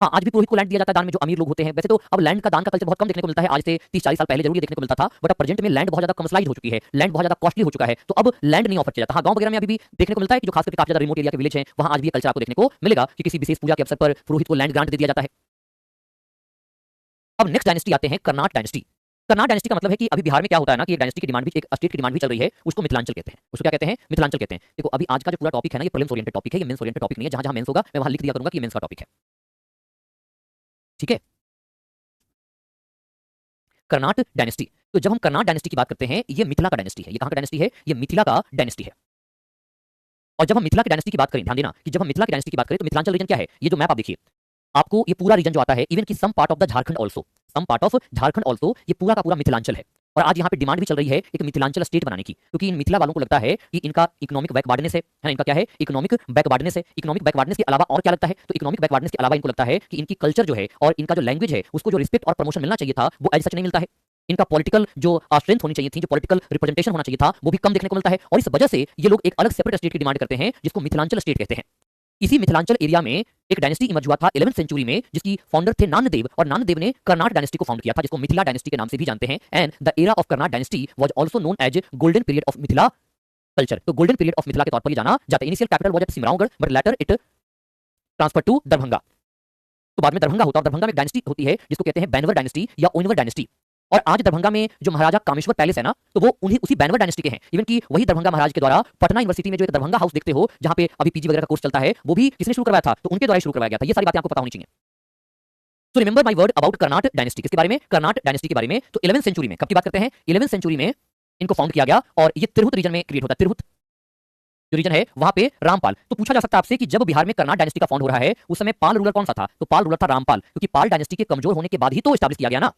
हाँ, आज भी पुरोहित को लैंड दिया जाता है दान में, जो अमीर लोग होते हैं। वैसे तो अब लैंड का दान का कल्चर बहुत कम देखने को मिलता है। आज से 30-40 साल पहले जरूर ये देखने को मिलता था, बट अब प्रेजेंट में लैंड बहुत ज्यादा कमर्शियलाइज हो चुकी है, लैंड बहुत ज्यादा कॉस्टली हो चुका है, तो अब लैंड नहीं ऑफर किया जाता। हाँ, गांव वगैरह में अभी भी देखने को मिलता है कि जो खास करके काफी ज्यादा रिमोट एरिया के विलेज हैं, वहां आज भी ये कल्चर आपको देखने को मिलेगा कि किसी विशेष पूजा के अवसर पर पुरोहित को लैंड ग्रांट दे दिया जाता है। अब नेक्स्ट डायनेस्टी आते हैं, कर्नाट डायनेस्टी। कर्नाट डायनेस्टी का मतलब है कि अभी बिहार में क्या होता है ना कि एक डायनेस्टी की डिमांड भी, एक स्टेट की डिमांड भी चल रही है, उसको मिथिलांचल कहते हैं। उसको क्या कहते हैं, मिथिलांचल कहते हैं। देखो अभी आज का जो पूरा टॉपिक है ना, ये प्रीलिम्स ओरिएंटेड टॉपिक है, ये मेंस ओरिएंटेड टॉपिक नहीं है। जहां जहां मेंस होगा मैं वहां लिख दिया करूंगा कि ये मेंस का टॉपिक है, ठीक है? कर्नाट डायनेस्टी, तो जब हम कर्नाट डायनेस्टी की बात करते हैं, ये मिथिला का डायनेस्टी है। ये कहां का डायनेस्टी है? ये मिथिला का डायनेस्टी है। और जब हम मिथिला की डायनेस्टी की बात करें, ध्यान देना कि जब हम मिथिला की डायनेस्टी की बात करें तो मिथिलांचल रीजन क्या है? ये जो मैप आप देखिए, आपको ये पूरा रीजन जो आता है, इवन कि some part of the Jharkhand also, some part of Jharkhand also, ये पूरा का पूरा मिथिलांचल है। और आज यहाँ पे डिमांड भी चल रही है एक मिथिलांचल स्टेट बनाने की, क्योंकि इन मिथिला वालों को लगता है कि इनका इकोनॉमिक बैकवर्डनेस है ना, इनका क्या है? इकोनॉमिक बैकवर्डनेस है। इकोनॉमिक बैकवर्डनेस के अलावा और क्या लगता है? तो इकोनॉमिक बैकवर्डनेस के अलावा इनको लगता है कि इनकी कल्चर जो है और इनका जो लैंग्वेज है, उसको जो रिस्पेक्ट और प्रमोशन मिलना चाहिए था, वो एज सच नहीं मिलता है। इनका पॉलिटिकल जो स्ट्रेंथ होनी चाहिए थी, जो पॉलिटिकल रिप्रेजेंटेशन होना चाहिए था, वो भी कम देखने को मिलता है। और इस वजह से ये लोग एक अलग सेपरेट स्टेट की डिमांड करते हैं, जिसको मिथिलांचल स्टेट कहते हैं। इसी मिथिलांचल एरिया में एक डायनेस्टी इमर्ज हुआ था 11वीं सेंचुरी में, जिसकी फाउंडर थे नानदेव, और नानदेव ने कर्नाट डायनेस्टी को फाउंड किया था, जिसको मिथिला डायनेस्टी के नाम से भी जानते हैं। And the era of Karnat dynasty was also known as golden period of Mithila culture. तो गोल्डन पीरियड ऑफ मिथिला के तौर पर ये जाना जाता है। Initial capital was at Simraongadh, but later it transfer to Darbhanga. तो बाद में दरभंगा होता है, और दरभंगा में एक डायनेस्टी होती है जिसको कहते हैं बैनवर डायनेस्टी या ओनवर डायनेस्टी। और आज दरभंगा में जो महाराजा कामेश्वर पैलेस है ना, तो वो उन्हीं उसी बैनवर डायनेस्टी के हैं। इवन कि वही दरभंगा महाराज के द्वारा पटना यूनिवर्सिटी में जो एक दरभंगा हाउस देखते हो, जहां पे अभी पीजी वगैरह का कोर्स चलता है, वो भी किसने शुरू करवाया था? तो उनके द्वारा शुरू करवाया गया था। ये सारी बातें आपको पता होनी चाहिए। तो remember my word about Karnat dynasty. किसके बारे में? कर्नाट डायनेस्टी के बारे में। तो 11वीं सेंचुरी में, कब की बात करते हैं? 11वीं सेंचुरी में इनको फाउंड किया गया, और ये तिरहुत रीजन में क्रिएट होता है। तिरहुत जो रीजन है वहां पे रामपाल। तो पूछा जा सकता है आपसे कि जब बिहार में कर्नाट डायनेस्टी का फाउंड हो रहा है, उस समय पाल रूलर कौन सा था? तो पाल रूलर था रामपाल, क्योंकि पाल डायनेस्टी के कमजोर होने के बाद ही तो एस्टैब्लिश किया गया ना।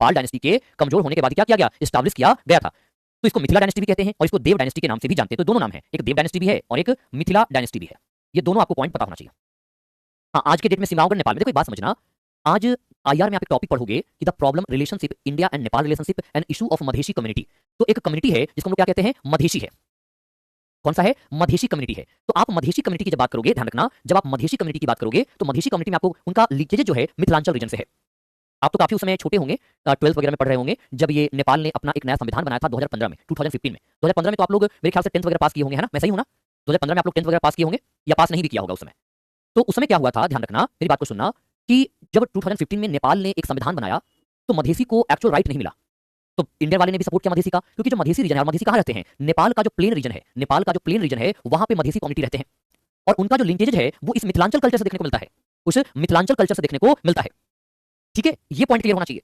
पाल डायनेस्टी के कमजोर होने के बाद क्या किया गया? एस्टैब्लिश किया गया था। तो इसको मिथिला डायनेस्टी भी कहते हैं, और इसको देव डायनेस्टी के नाम से भी जानते हैं। तो दोनों नाम है, एक देव डायनेस्टी भी है और एक मिथिला डायनेस्टी भी है। ये दोनों आपको पॉइंट पता होना चाहिए। हाँ, आज के डेट में सिमरावगढ़ नेपाल में, देखो एक बात समझना, आज आईआर में आप एक टॉपिक पढ़ोगे कि the problem relationship India and Nepal relationship and issue of Madhesi community. तो एक कम्युनिटी है जिसको हम लोग क्या कहते हैं? मधेशी है। कौन सा है? मधेशी कम्युनिटी है। तो आप मधेशी कम्युनिटी की जब बात करोगे, ध्यान रखना, जब आप मधेशी कम्युनिटी की बात करोगे तो मधेशी कम्युनिटी में आपको उनका लीकेज जो है मिथिलांचल रीजन से है। आप तो काफी उस समय छोटे होंगे, 12th वगैरह में पढ़ रहे होंगे, जब ये नेपाल ने अपना एक नया संविधान बनाया था 2015 में, 2015 में। 2015 में तो आप लोग मेरे ख्याल से 10th वगैरह पास किए होंगे, है ना? मैं सही हूं ना? 2015 में आप लोग 10th वगैरह पास किए होंगे, या पास नहीं भी किया होगा उस समय। तो उस समय क्या हुआ था, ध्यान रखना, मेरी बात को सुनना, कि जब 2015 में नेपाल ने एक संविधान बनाया, तो मधेसी को एक्चुअल राइट नहीं मिला। तो इंडिया वाले ने भी सपोर्ट किया मधेसी का, क्योंकि जो मधेसी रीजन है, और मधेसी कहाँ रहते हैं? नेपाल का जो प्लेन रीजन है, नेपाल का जो प्लेन रीजन है, वहां पे मधेसी कम्युनिटी रहते हैं, और उनका जो लिंकेज है वो इस मिथिलांचल कल्चर से देखने को मिलता है, उस मिथिलांचल कल्चर से देखने को मिलता है। ठीक है, ये पॉइंट क्लियर होना चाहिए।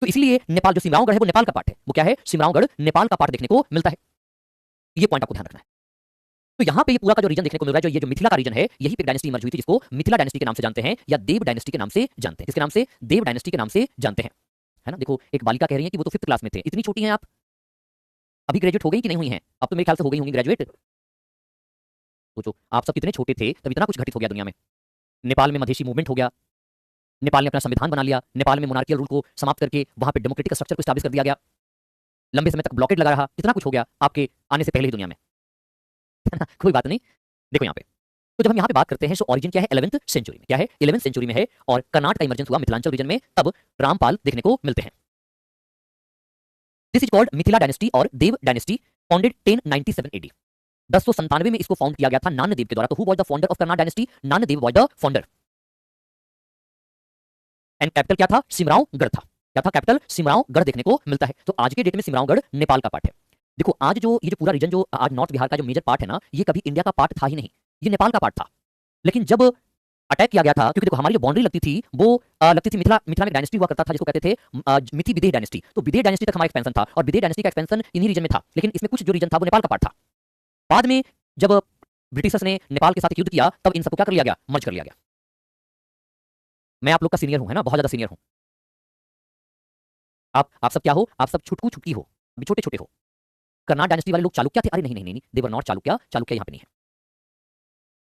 तो इसलिए नेपाल जो सिमरावगढ़ है वो नेपाल का पार्ट है। वो क्या है? सिमरावगढ़ नेपाल का पार्ट देखने को मिलता है। ये पॉइंट आपको ध्यान रखना है। तो यहाँ पे ये पूरा का जो रीजन देखने को मिल रहा है, जो ये जो मिथिला का रीजन है, यही पे डायनेस्टी इमर्ज हुई थी, जिसको मिथिला डायनेस्टी के नाम से जानते हैं, या देव डायनेस्टी के नाम से जानते हैं। इसके नाम से? देव डायनेस्टी के नाम से जानते हैं, है ना? देखो, एक बालिका कह रही है कि वो तो 5th क्लास में थे। इतनी छोटी हैं आप, अभी ग्रेजुएट हो गई कि नहीं हुई हैं? अब तो मेरे ख्याल से हो गई होंगी ग्रेजुएट। सोचो, आप सब कितने छोटे थे तब इतना कुछ घटित हो गया दुनिया में। नेपाल में मधेशी मूवमेंट हो गया, नेपाल ने अपना संविधान बना लिया, नेपाल में मोनार्कियल रूल को समाप्त करके वहां पे डेमोक्रेटिक स्ट्रक्चर को स्टैब्लिश कर दिया गया, लंबे समय तक ब्लॉकेट लगा रहा, कितना कुछ हो गया आपके आने से पहले ही दुनिया में। कोई बात नहीं, देखो यहाँ पे, तो जब हम यहाँ पे बात करते हैं, सो ऑरिजिन क्या है? 11th सेंचुरी में। क्या है? 11th सेंचुरी में है, और कर्नाट का इमर्जेंस हुआ मिथिलांचल रीजन में, तब रामपाल देखने को मिलते हैं। This is called Mithila dynasty और देव डायनेस्टी, फाउंडेड 1097 एडी। 1097 में इसको फाउंड किया गया था नानदेव के द्वारा। तो who was the founder of Karnat dynasty? Nanyadev was the founder. And capital क्या था? सिमरावगढ़ था। क्या था? कैपिटल सिमरावगढ़ देखने को मिलता है। तो आज के डेट में सिमरावगढ़ नेपाल का पार्ट है। देखो, आज जो ये जो पूरा रीजन जो आज नॉर्थ बिहार का जो मेजर पार्ट है ना, ये कभी इंडिया का पार्ट था ही नहीं, ये नेपाल का पार्ट था। लेकिन जब अटैक किया गया था, क्योंकि देखो हमारी जो बाउंड्री लगती थी वो लगती थी, मिथिला में एक डायनेस्टी हुआ करता था जिसको कहते थे मिथि विदेह डायनेस्टी। तो विदेह डायनेस्टी तक हमारा एक्सपेंशन था, और विदेह डायनेस्टी का एक्सपेंशन इन्हीं रीजन में था, लेकिन इसमें कुछ जो रीजन था वो नेपाल का पार्ट था। बाद में जब ब्रिटिशर्स ने नेपाल के साथ युद्ध किया, तब इन सबको क्या कर लिया गया? मर्ज कर लिया गया। मैं आप लोग का सीनियर हूं, है ना? बहुत ज्यादा सीनियर हूं। आप सब क्या हो? आप सब छुटकू छुटकी हो, अभी छोटे छोटे हो। कर्नाट डायनेस्टी वाले लोग चालुक्य थे? अरे नहीं नहीं नहीं, they were not Chalukya. Chalukya यहाँ पे नहीं है।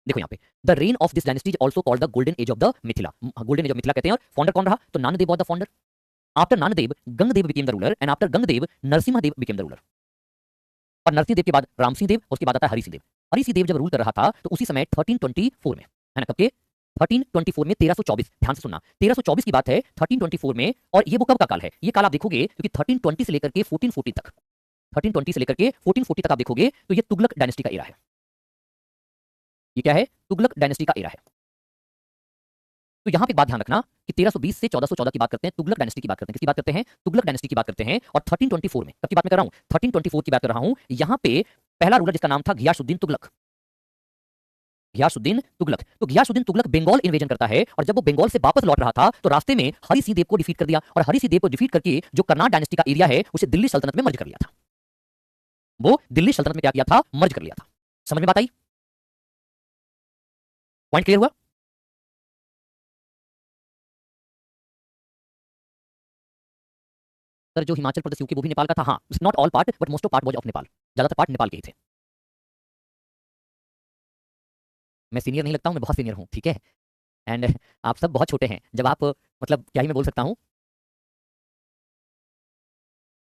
देखो यहाँ पे, the reign of this dynasty is also called the golden age of the Mithila. Golden age of Mithila कहते हैं। और फाउंडर कौन रहा? तो Nanyadev was the founder. After Nanyadev, Gangadev became the ruler, and after Gangadev, Narasimha Dev became the ruler. और नरसिंह देव के बाद राम सिंह देव, उसके बाद आता है हरि सिंह देव। हरि सिंह देव जब रूल कर रहा था, तो उसी समय 1324 में, है ना? कब के? 1324 में, 1324, ध्यान से सुनना, 1324 की बात है, 1324 में। और ये वो कब का काल है? ये काल आप देखोगे, क्योंकि 1320 से लेकर के 1440 तक, 1320 से लेकर के 1440 तक आप देखोगे, तो ये तुगलक डायनेस्टी का एरा है। ये क्या है? तुगलक डायनेस्टी का एरा है। तो यहां पे एक बात ध्यान रखना कि 1320 से 1414 की बात करते हैं, तुगलक डायनेस्टी की बात करते हैं। किसकी बात करते हैं? तुगलक डायनेस्टी की बात करते हैं। और 1324 में, कब की बात मैं कर रहा हूं? 1324 की बात कर रहा हूं। यहां पे पहला रूलर जिसका नाम था घियासुद्दीन तुगलक। घियासुद्दीन तुगलक। तो घियासुद्दीन तुगलक बंगाल इन्वेजन करता है और जब वो बंगाल से वापस लौट रहा था तो रास्ते में हरि सिंह देव को डिफीट कर दिया और हरि सिंह देव को डिफीट करके जो कर्नाट डायनेस्टी का एरिया है उसे दिल्ली सल्तनत में मर्ज कर लिया था। वो दिल्ली सल्तनत में क्या किया था? मर्ज कर लिया था। समझ में बात आई? पॉइंट क्लियर हुआ? सर जो हिमाचल प्रदेश यूके वो भी नेपाल का था। हाँ, it's not all part but most of part was of Nepal. ज्यादातर पार्ट नेपाल के ही थे। मैं सीनियर नहीं लगता हूं, मैं बहुत सीनियर हूं, ठीक है। एंड आप सब बहुत छोटे हैं। जब आप मतलब क्या ही मैं बोल सकता हूं,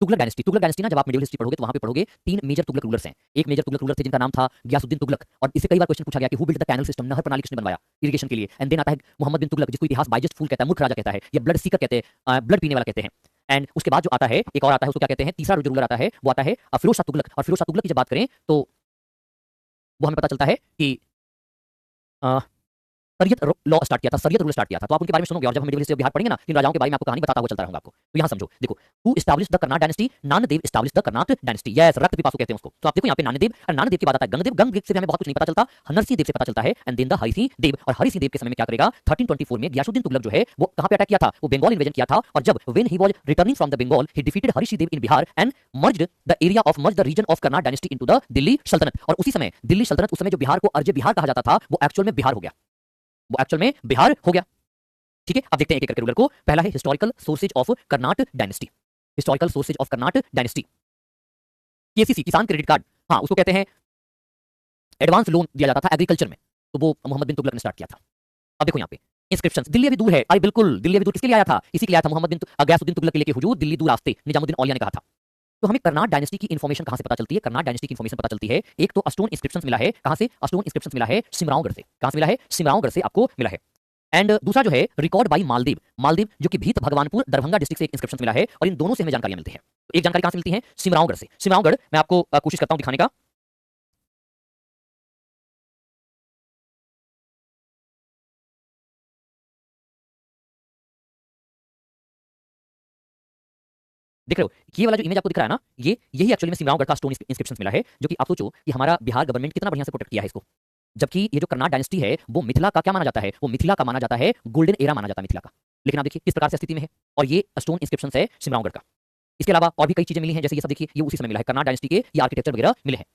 तुगलक डायनेस्टी ना जब आप मिडिवल हिस्ट्री पढ़ोगे तो वहां पे पढ़ोगे तीन मेजर तुगलक रूलर्स हैं। एक मेजर तुगलक रूलर थे जिनका नाम था गयासुद्दीन तुगलक और इससे कई बार क्वेश्चन पूछा गया कि who built the canal system, नहर प्रणाली किसने बनवाया इरिगेशन के लिए। एंड देन आता है मोहम्मद बिन तुगलक जिसको इतिहास बाइजेस्ट फूल कहता है, मूर्ख राजा कहता है, या ब्लड सीकर कहते हैं, ब्लड पीने वाला कहते हैं। एंड उसके बाद जो आता है एक और आता है, उसको क्या कहते हैं, तीसरा जो रूलर आता है वो आता है फिरोज शाह तुगलक। और फिरोज शाह तुगलक की जब बात करें तो वो हमें पता चलता है कि सरियत लॉ स्टार्ट किया था, सरियत रूल स्टार्ट किया था। तो आप उनके बारे में सुनोगे और जब हम मिडिवल हिस्ट्री बिहार पढ़ेंगे ना, इन राजाओं के बारे में आपको कहानी बताता हुआ चलता रहूंगा आपको। तो यहां समझो, देखो who established the Karnat dynasty, Nanyadev established the Karnat dynasty. Yes, रक्त पिपासु कहते हैं उसको। तो आप देखो यहां पे नानदेव और नानदेव के बाद आता है गंगदेव। गंगदेव से हमें बहुत कुछ नहीं पता चलता, नरसिंह देव से पता चलता है। एंड देन द हरिसिंह देव, और हरिसिंह देव के समय में क्या करेगा, 1324 में गयासुद्दीन तुगलक जो है वो कहां पे अटैक किया था, वो बंगाल इन्वेजन किया था। और जब when he was returning from the Bengal he defeated Harisingh Dev in Bihar and merged the area of merge the region of Karnat dynasty into the Delhi सल्तनत। और उसी समय दिल्ली सल्तनत, उस समय जो बिहार को अर्ज बिहार कहा जाता था वो एक्चुअल में बिहार हो गया, वो एक्चुअल में बिहार हो गया। ठीक है, अब देखते हैं एक एक करके रूलर को। पहला है historical sources of Karnat dynasty. Historical sources of Karnat dynasty, KCC, किसान क्रेडिट कार्ड। हाँ, उसको कहते हैं एडवांस लोन दिया जाता था एग्रीकल्चर में, तो वो मोहम्मद बिन तुगलक ने स्टार्ट किया था। अब देखो यहाँ पे इंस्क्रिप्शंस, दिल्ली अभी दूर है। अरे बिल्कुल, दिल्ली अभी दूर किसके लिए आया था? इसी के लिए आया था, मोहम्मद बिन गयासुद्दीन तुगलक के लिए कि हुजूर दिल्ली दूर रास्ते, निजामुद्दीन औलिया ने कहा था। तो हमें कर्नाट डायनेस्टी की इन्फॉर्मेशन कहां से पता चलती है? कर्नाट डायनेस्टी की इन्फॉर्मेशन पता चलती है एक तो स्टोन इंस्क्रिप्शंस मिला है। कहां से? स्टोन इंस्क्रिप्शंस मिला है सिमरावगढ़ से। कहां से मिला है? सिमरावगढ़ से आपको मिला है। एंड दूसरा जो है रिकॉर्ड बाई मालदेव, मालदेव जो कि भीत भगवानपुर दरभंगा डिस्ट्रिक्ट से एक इंस्क्रिप्शन मिला है। और इन दोनों से हमें जानकारियां मिलती हैं। तो एक जानकारी कहां से मिलती है? सिमरावगढ़ से। सिमरावगढ़ मैं आपको कोशिश करता हूं दिखाने का। देख रहे हो ये वाला जो इमेज आपको दिख रहा है ना, ये यही एक्चुअली में सिमरावगढ़ का स्टोन इंस्क्रिप्शन मिला है, जो कि आप सोचो कि हमारा बिहार गवर्नमेंट कितना बढ़िया से प्रोटेक्ट किया है इसको। जबकि ये जो कर्नाट डायनेस्टी है वो मिथिला का क्या माना जाता है? वो मिथिला का माना जाता है, गोल्डन एरा माना जाता है मिथिला का। लेकिन आप देखिए किस प्रकार से स्थिति में है। और ये स्टोन इंस्क्रिप्शन है सिमरावगढ़ का। इसके अलावा और भी कई चीजें मिली हैं, जैसे ये सब देखिए, ये उसी समय मिला है, कर्नाट डायनेस्टी के ये आर्किटेक्चर वगैरह मिले हैं।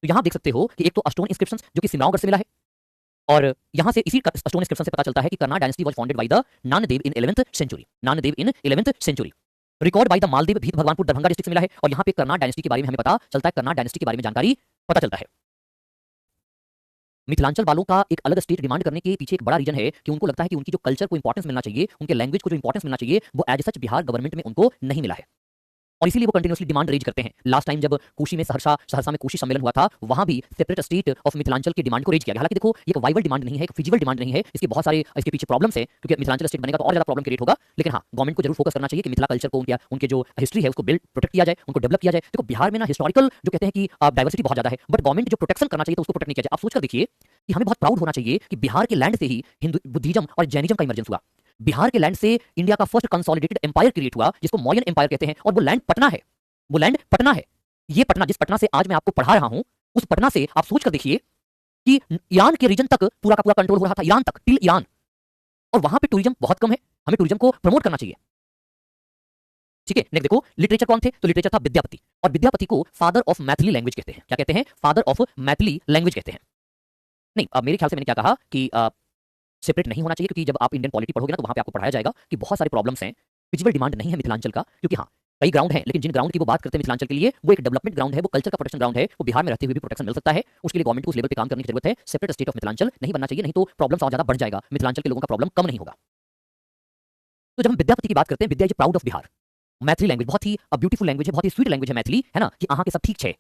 तो यहां देख सकते हो कि एक तो स्टोन इंस्क्रिप्शन जो कि सिमरावगढ़ से मिला है, और यहां से इसी स्टोन इंस्क्रिप्शन से पता चलता है कि Karnat dynasty was founded by the Nanyadev in 11th century. Nanyadev in 11th century. Record by the Maldev Bhit Bhagwanpur Darbhanga district से मिला है। और यहां पे कर्नाट डायनेस्टी के बारे में हमें पता चलता है, कर्नाट डायनेस्टी के बारे में जानकारी पता चलता है। मिथिलांचल वालों का एक अलग स्टेट डिमांड करने के पीछे एक बड़ा रीजन है कि उनको लगता है कि उनकी जो कल्चर को इंपॉर्टेंस मिलना चाहिए, उनके लैंग्वेज को जो इंपॉर्टेंस मिलना चाहिए, वो एज सच बिहार गवर्नमेंट में उनको नहीं मिला है। और इसीलिए वो कंटिन्यूअसली डिमांड रेज करते हैं। लास्ट टाइम जब कोशी में सहरसा में कोशी सम्मेलन हुआ था, वहां भी सेपरेट स्टेट ऑफ मिथिलांचल की डिमांड को रेज किया गया। हालांकि देखो ये एक वाइबल डिमांड नहीं है, एक फिजिबल डिमांड नहीं है, इसके बहुत सारे इसके पीछे प्रॉब्लम्स हैं, क्योंकि मिथिलांचल स्टेट बनेगा तो और ज्यादा प्रॉब्लम क्रिएट होगा। लेकिन हाँ, गवर्नमेंट को जरूर फोकस करना चाहिए कि मिथिला कल्चर को, उनके जो हिस्ट्री है उसको बिल्ड प्रोटेक्ट किया जाए, उनको डेवलप किया जाए। देखो बिहार में ना हिस्टोरिकल जो कहते हैं कि डाइवर्सिटी बहुत ज्यादा है, बट गवर्नमेंट जो प्रोटेक्शन करना चाहिए तो उसको प्रोटेक्ट नहीं किया जाए। आप सोचकर देखिए कि हमें बहुत प्राउड होना चाहिए कि बिहार के लैंड से ही हिंदू, बुद्धिज्म और जैनिज्म का इमर्जेंस हुआ। बिहार के लैंड से इंडिया का फर्स्ट कंसोलिडेटेड एम्पायर क्रिएट हुआ, जिसको मौर्यन एम्पायर कहते हैं। और वो लैंड पटना है, वो लैंड पटना है। ये पटना, जिस पटना से आज मैं आपको पढ़ा रहा हूं, उस पटना से आप सोच कर देखिए कि ईरान के रीजन तक पूरा का पूरा कंट्रोल हो रहा था, ईरान तक, टिल ईरान। और वहां पे टूरिज्म बहुत कम है, हमें टूरिज्म को प्रमोट करना चाहिए। ठीक है, नेक्स्ट देखो लिटरेचर कौन थे? तो लिटरेचर था विद्यापति। और विद्यापति को फादर ऑफ मैथिली लैंग्वेज कहते हैं। क्या कहते हैं? फादर ऑफ मैथिली लैंग्वेज कहते हैं। नहीं, अब मेरे ख्याल से मैंने क्या कहा कि सेपरेट नहीं होना चाहिए, क्योंकि जब आप इंडियन पॉलिटी पढ़ोगे ना तो वहां पे आपको पढ़ाया जाएगा कि बहुत सारे प्रॉब्लम्स हैं। फिजिबल डिमांड नहीं है मिथिलांचल का, क्योंकि हाँ कई ग्राउंड है, लेकिन जिन ग्राउंड की वो बात करते हैं मिथिलांचल के लिए, वो एक डेवलपमेंट ग्राउंड है, वो कल्चर का प्रोटेक्शन ग्राउंड है, वो बिहार में रहते हुए भी प्रोटेक्शन मिल सकता है। उसके लिए गवर्नमेंट को उस लेवल पे काम करने की जरूरत है। सेपरेट स्टेट ऑफ मिथिलांचल नहीं बनना चाहिए, नहीं तो प्रॉब्लम्स और ज्यादा बढ़ जाएगा, मिथिलांचल के लोगों का प्रॉब्लम कम नहीं होगा। तो जब हम विद्यापति की बात करते हैं, Vidya is proud of Bihar. Maithili language बहुत ही ब्यूटीफुल लैंग्वेज है, बहुत ही स्वीट लैंग्वेज है मैथिली, है ना, कि आहा के सब ठीक है।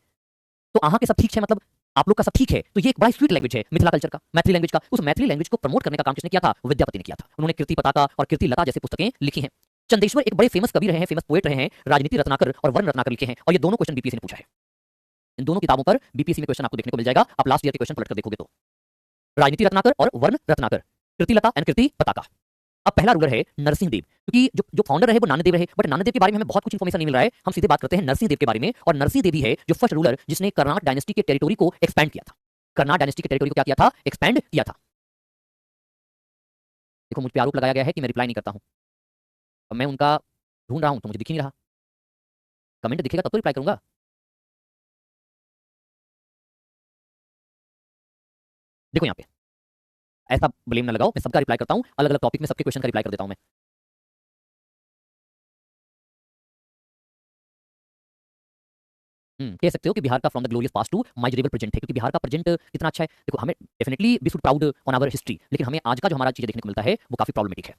तो आहा के सब ठीक है मतलब आप लोग का सब ठीक है, तो ये एक बड़ा स्वीट लैंग्वेज है मिथिला कल्चर का, मैथिली लैंग्वेज का। उस मैथिली लैंग्वेज को प्रमोट करने का काम किसने किया था? विद्यापति ने किया था। उन्होंने कीर्ति पताका और कीर्ति लता जैसे पुस्तकें लिखी हैं। चंदेश्वर एक बड़े फेमस कवि रहे हैं, फेमस पोएट रहे हैं, राजनीति रत्नाकर और वर्ण रत्नाकर लिखे हैं। और ये दोनों क्वेश्चन बीपीएससी ने पूछा है। इन दोनों किताबों पर बीपीएससी में क्वेश्चन आपको देखने को मिल जाएगा। आप लास्ट ईयर के क्वेश्चन पलट कर देखोगे तो राजनीति रत्नाकर और वर्ण रत्नाकर, कीर्ति लता एंड कीर्ति पताका। अब पहला रूलर है नरसिंह देव, क्योंकि जो फाउंडर है वो नानदेव रहे, बट नानदेव के बारे में हमें बहुत कुछ इंफॉर्मेशन नहीं मिल रहा है। हम सीधे बात करते हैं नरसिंह देव के बारे में। और नरसिंह देव ही है जो फर्स्ट रूलर जिसने कर्नाट डायनेस्टी के टेरिटोरी को एक्सपैंड किया था। कर्नाट डायनेस्टी के टेरिटरी को क्या किया था, एक्सपेंड किया था। देखो मुझ पे आरोप लगाया गया है कि मैं रिप्लाई नहीं करता हूं। अब मैं उनका ढूंढ रहा हूं तो मुझे दिख ही नहीं रहा। कमेंट दिखेगा तब तो रिप्लाई करूंगा। देखो यहाँ पे ऐसा ब्लेम ना लगाओ, मैं सबका रिप्लाई करता हूं, अलग अलग टॉपिक में सबके क्वेश्चन का रिप्लाई कर देता हूं मैं। कह सकते हो कि बिहार का from the glorious past to miserable present है, क्योंकि बिहार का प्रेजेंट कितना अच्छा है। देखो हमें definitely be should proud on our history, लेकिन हमें आज का जो हमारा चीजें देखने को मिलता है वो काफी प्रॉब्लमेटिक है,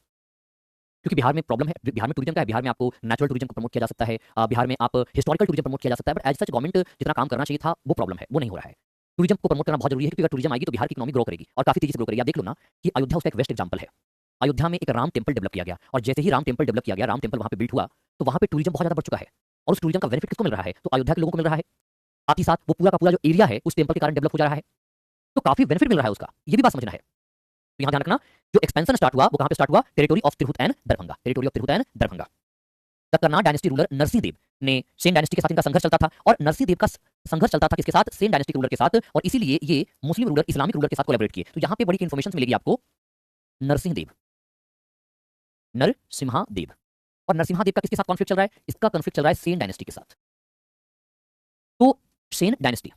क्योंकि बिहार में प्रॉब्लम है। बिहार में टूरिज्म का है, बिहार में आपको नेचुरल टूरिज्म को प्रमोट किया जा सकता है, बिहार में आप हिस्टोरिकल टूरिज्म प्रमोट किया जा सकता है, बट एज सच गवर्नमेंट जितना काम करना चाहिए था वो प्रॉब्लम है, वो नहीं हो रहा है। टूरिज्म को प्रमोट करना बहुत जरूरी है, क्योंकि अगर टूरिज्म आएगी तो बिहार की इकोनॉमी ग्रो करेगी और काफी तेजी से ग्रो करेगी। आप देख लो ना कि अयोध्या उसका एक बेस्ट एग्जाम्पल है। अयोध्या में एक राम टेम्पल डेवलप किया गया, और जैसे ही राम टेम्पल डेवलप किया गया, राम टेम्पल वहां पे बिल्ड हुआ, तो वहां पे टूरिज्म बहुत ज्यादा बढ़ चुका है, और उस टूरिज्म का बेनिफिट किसको मिल रहा है, तो अयोध्या के लोगों को मिल रहा है। साथ ही साथ वो पूरा का पूरा जो एरिया है उस टेम्पल के कारण डेवलप हो जा रहा है, तो काफी बेनिफिट मिल रहा है उसका, ये भी बात समझना है। तो यहाँ ध्यान रखना, जो एक्सपेंशन स्टार्ट हुआ वो कहां पे स्टार्ट हुआ, territory of Tirhut and Darbhanga, territory of Tirhut and Darbhanga. The Karnat dynasty ruler Narsingh Dev ने सेन डायनेस्टी के साथ इनका संघर्ष चलता था, और नरसिंह देव का संघर्ष चलता था किसके साथ, सेन डायनेस्टी रूलर के साथ, और इसीलिए ये मुस्लिम रूलर, इस्लामिक रूलर के साथ कोलैबोरेट किए। तो यहाँ पे बड़ी इन्फॉर्मेशन मिलेगी आपको। नरसिंह देव, नरसिम्हा देव, और नरसिम्हा देव का किसके साथ कॉन्फ्लिक्ट चल रहा है, इसका कॉन्फ्लिक्ट चल रहा है सेन डायनेस्टी के साथ। तो सेन डायनेस्टी,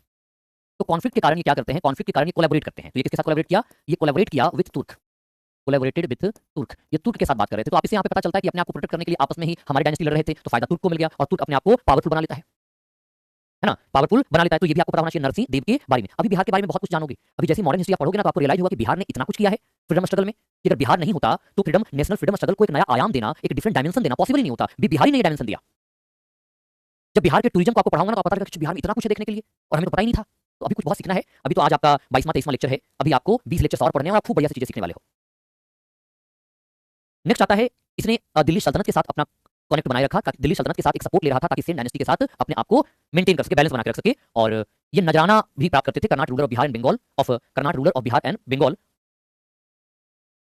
तो कॉन्फ्लिक्ट के कारण ये क्या करते हैं, कॉन्फ्लिक्ट के कारण ये कोलैबोरेट करते हैं। तो ये किसके साथ कोलैबोरेट किया, ये कोलैबोरेट किया विद तुर्क, कोलैबोरेटेड विद तुर्क, ये तुर्क के साथ बात कर रहे थे। तो आप इससे यहाँ पे पता चलता है कि अपने आप को प्रोटेक्ट करने के लिए आपस में ही हमारे डायनेस्टी लड़ रहे थे, तो फायदा तुर्क को मिल गया, और तुर्क अपने आप को पावरफुल बना लेता है ना, पावरफुल बना लेता है। तो ये भी आपको पता होना चाहिए नरसिंह देव के बारे में। अभी बिहार के बारे में बहुत कुछ जानोगे, अभी जैसे मॉडर्न हिस्ट्री आप पढ़ोगे ना, तो आपको रियलाइज होगा कि बिहार ने इतना कुछ किया है फ्रीडम स्ट्रगल में, कि अगर बिहार नहीं होता तो फ्रीडम, नेशनल फ्रीडम स्ट्रगल को एक नया आयाम देना, एक डिफरेंट डायमेंशन देना पॉसिबल ही नहीं होता। बिहार ही ने डायमेंशन दिया। जब बिहार के टूरिज्म को आपको पढ़ाऊंगा ना, तो पता लगेगा कि बिहार में इतना कुछ है देखने के लिए, और हमें तो पता ही नहीं था। तो अभी कुछ बहुत सीखना है। अभी तो आज आपका 22वां 23वां लेक्चर है, अभी आपको 20 लेक्चर और पढ़ने हैं, और आप खूब बढ़िया से चीजें सीखने वाले हो। नेक्स्ट आता है, इसने दिल्ली सल्तनत के साथ अपना कनेक्ट बनाए रखा, दिल्ली सल्तनत के साथ एक सपोर्ट ले रहा था, ताकि सेन डायनेस्टी के साथ अपने आप को मेंटेन कर सके, बैलेंस बना के रख सके। और ये नजराना भी प्राप्त करते थे, Karnat ruler of Bihar and Bengal, of Karnat ruler of Bihar and Bengal.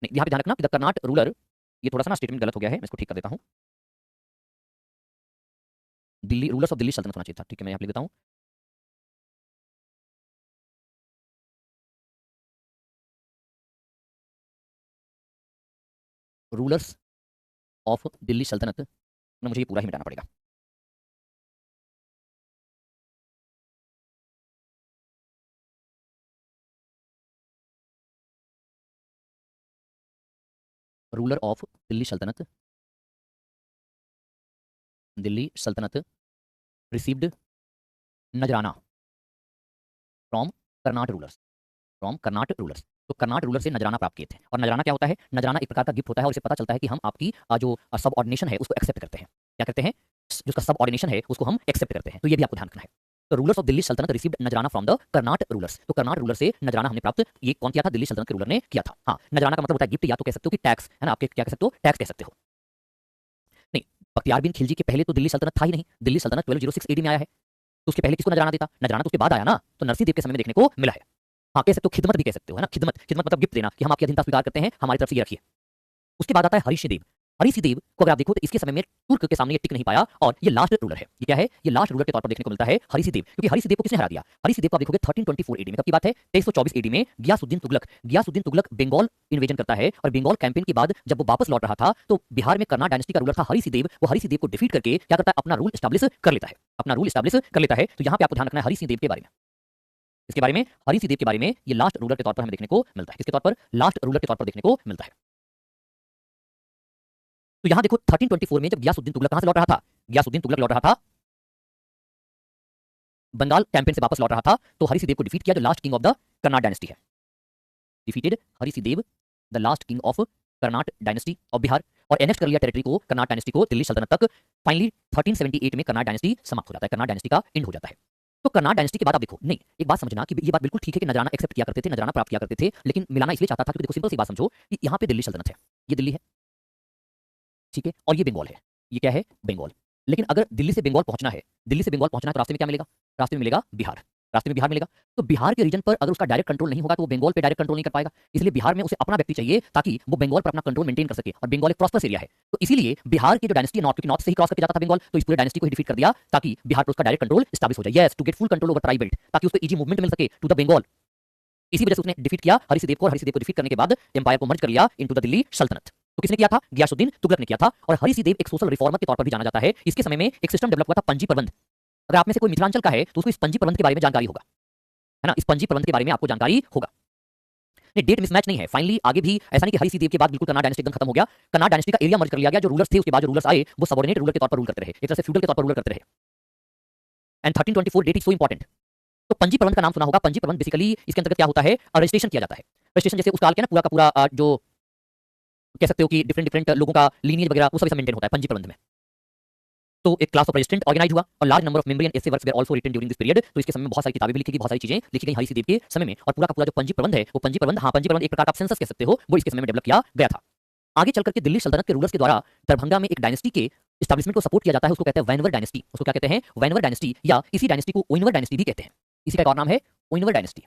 नहीं, यहाँ पे ध्यान रखना कि द कर्नाट रूलर, ये थोड़ा सा ना स्टेटमेंट गलत हो गया है, मैं इसको ठीक कर देता हूँ। दिल्ली रूलर्स ऑफ दिल्ली सल्तनत होना चाहिए था, ठीक है, मैं यहाँ लिख देता हूँ। रूलर्स ऑफ दिल्ली सल्तनत, मुझे ये पूरा ही मिटाना पड़ेगा। रूलर ऑफ दिल्ली सल्तनत, दिल्ली सल्तनत रिसीव्ड नजराना from Karnat rulers, from Karnat rulers. तो कर्नाट रूलर से नजराना प्राप्त किए थे। और नजराना क्या होता है, नजराना एक प्रकार का गिफ्ट होता है, और इससे पता चलता है कि हम आपकी जो सब ऑर्डिनेशन है उसको एक्सेप्ट करते हैं। क्या करते हैं, जो उसका सब ऑर्डिनेशन है उसको हम एक्सेप्ट करते हैं। तो ये भी आपको ध्यान रखना है। तो रूलर्स ऑफ दिल्ली सल्तनत रिसीव्ड नजराना फ्रॉम द कर्नाट रूलर्स। तो कर्नाट रूलर से नजराना हमने प्राप्त, ये कौन किया था, दिल्ली सल्तनत के रूलर ने किया था। हाँ, नजराना का मतलब होता है गिफ्ट, या तो कह सकते हो कि टैक्स, है ना, आपके क्या कह सकते हो, टैक्स कह सकते हो। नहीं, बख्तियार बिन खिलजी के पहले तो दिल्ली सल्तनत था ही नहीं, दिल्ली सल्तनत 1206 AD में आया है। तो उसके पहले किसको नजराना देता, नजराना तो उसके बाद आया ना, तो नरसिंह देव के समय में देखने को मिला है। हाँ, कह सकते हो खिदमत भी कह सकते हो, है ना, खिदमत, खिदमत मतलब गिफ्ट देना, कि हम आपकी अधीनता स्वीकार करते हैं, हमारी तरफ से ये रखिए। उसके बाद आता है हरीश देव। हरीश देव को अगर आप देखो तो इसके समय में तुर्क के सामने ये टिक नहीं पाया, और ये लास्ट रूलर है। ये क्या है, ये लास्ट रूलर के तौर पर देखने को मिलता है हरीश देव, क्योंकि हरीश देव को किसने हरा दिया, हरीश देव को आप देखोगे 1324 AD में, कब की बात है, 2324 AD में गियासुद्दीन तुगलक, गियासुद्दीन तुगलक बंगाल इन्वेजन करता है, और बंगाल कैंपेन के बाद जब वो वापस लौट रहा था, तो बिहार में कर्नाट डायनेस्टी का रूलर था हरीश देव। वो हरीश देव को डिफीट करके क्या करता है, अपना रूल स्टैब्लिश कर लेता है, अपना रूल स्टैब्लिश कर लेता है। तो यहाँ पे आपको ध्यान रखना है हरीश देव के बारे में, इसके बारे में, हरीश देव के बारे में, ये लास्ट रूलर के तौर पर हमें देखने को मिलता है। किसके तौर पर, लास्ट रूलर के तौर पर देखने को मिलता है। तो यहां देखो 1324 में जब गियासुद्दीन तुगलक कहां से लौट रहा था, गियासुद्दीन तुगलक लौट रहा था बंगाल कैंपेन से वापस लौट रहा था, तो हरीश देव को डिफीट किया, जो last king of the Karnat dynasty है। Defeated Harish Dev, the last king of Karnat dynasty of Bihar, और एनेक्ट कर लिया टेरिटरी को, कर्नाट डायनेस्टी को, दिल्ली सल्तनत तक। फाइनली 1378 में कर्नाट डायनेस्टी समाप्त हो जाता है, कर्नाट डायनेस्टी का एंड हो जाता है। तो कर्नाट डायनेस्टी के बाद आप देखो, नहीं, एक बात समझना कि ये बात बिल्कुल ठीक है कि नजराना एक्सेप्ट किया करते थे, नजराना प्राप्त किया करते थे, लेकिन मिलाना इसलिए चाहता था क्योंकि देखो सिंपल सी बात समझो कि यहाँ पे दिल्ली सल्तनत है, ये दिल्ली है, ठीक है, और ये बंगाल है, ये क्या है, बंगाल। लेकिन अगर दिल्ली से बंगाल पहुंचना है, दिल्ली से बंगाल पहुंचना है, तो रास्ते में क्या मिलेगा, रास्ते में मिलेगा बिहार, रास्ते में बिहार मिलेगा। तो बिहार के रीजन पर अगर उसका डायरेक्ट कंट्रोल नहीं होगा, तो वो बंगाल पे डायरेक्ट कंट्रोल नहीं कर पाएगा। इसलिए बिहार में उसे अपना व्यक्ति चाहिए, ताकि वो बंगाल पर अपना कंट्रोल मेंटेन कर सके, और बंगाल एक प्रॉस्परस एरिया है। तो इसीलिए बिहार की जो डायनेस्टी नॉर्थ, क्योंकि नॉर्थ से ही क्रॉस करके जाता था बंगाल, तो इस पूरे डायनेस्टी को ही डिफीट कर दिया, ताकि बिहार पर उसका डायरेक्ट कंट्रोल एस्टैब्लिश हो जाए, yes, to get full control over tribal, ताकि उसको इजी मूवमेंट मिल सके टू द बंगाल। इसी वजह से उसने डिफीट किया हरिसिंह देव को, और हरिसिंह देव को डिफीट करने के बाद एम्पायर को मर्ज कर लिया इनटू द दिल्ली सल्तनत। तो किसने किया था? गियासुद्दीन तुगलक ने किया था। और हरिसिंह देव एक सोशल रिफॉर्मर के तौर पर भी जाना जाता है। इसके समय में एक सिस्टम डेवलप हुआ था पंजी प्रबंध। अगर आप में से कोई मिथिलांचल का है तो उसको इस पंजी प्रबंध के बारे में जानकारी होगा, है ना, इस पंजी प्रबंध के बारे में आपको जानकारी होगा। नहीं, डेट मिसमैच नहीं है। फाइनली आगे भी ऐसा नहीं कि हरिसिंह देव के बाद बिल्कुल कन्नाड डायनेस्टी एकदम खत्म हो गया। कन्नाड डायनेस्टी का एरिया मर्ज कर लिया गया। जो रूलर्स थे उसके बाद जो रूलर्स आए वो सबऑर्डिनेट रूलर के तौर पर रूल करते रहे, एक तरह से फ्यूडल के तौर पर रूल करते रहे। And 1324 date is so important. तो पंजी प्रबंध का नाम सुना होगा। पंजी प्रबंध बेसिकली इसके अंतर्गत क्या होता है? रजिस्ट्रेशन किया जाता है। रजिस्ट्रेशन जैसे उस काल के ना पूरा का पूरा जो कह सकते हो कि डिफरेंट डिफरेंट लोगों का लीनियज वगैरह वो सब मेंटेन होता है पंजी प्रबंध में। तो एक क्लास ऑफ रजिस्ट्रेंट ऑर्गेनाइज हुआ और large number of memory and essay works were also written during this period. तो इसके समय में बहुत सारी किताबें भी लिखी गई, बहुत सारी चीजें लिखी गई हरिसिंह देव के समय में। और पूरा का पूरा जो पंजी प्रबंध है वो पंजी प्रबंध, हाँ पंजी प्रबंध एक प्रकार का सेंसस कह सकते हो, वो इसके समय में डेवलप किया गया था। आगे चल करके दिल्ली सल्तनत के रूलर्स के द्वारा दरभंगा में एक डायनेस्टी के एस्टैब्लिशमेंट को सपोर्ट किया जाता है। उसको कहते हैं वैनवर डायनेस्टी। उसको क्या कहते हैं? वैनवर डायनेस्टी, या इसी डायनेस्टी को ओइनवर डायनेस्टी भी कहते हैं। इसी का एक और नाम है ओइनवर डायनेस्टी।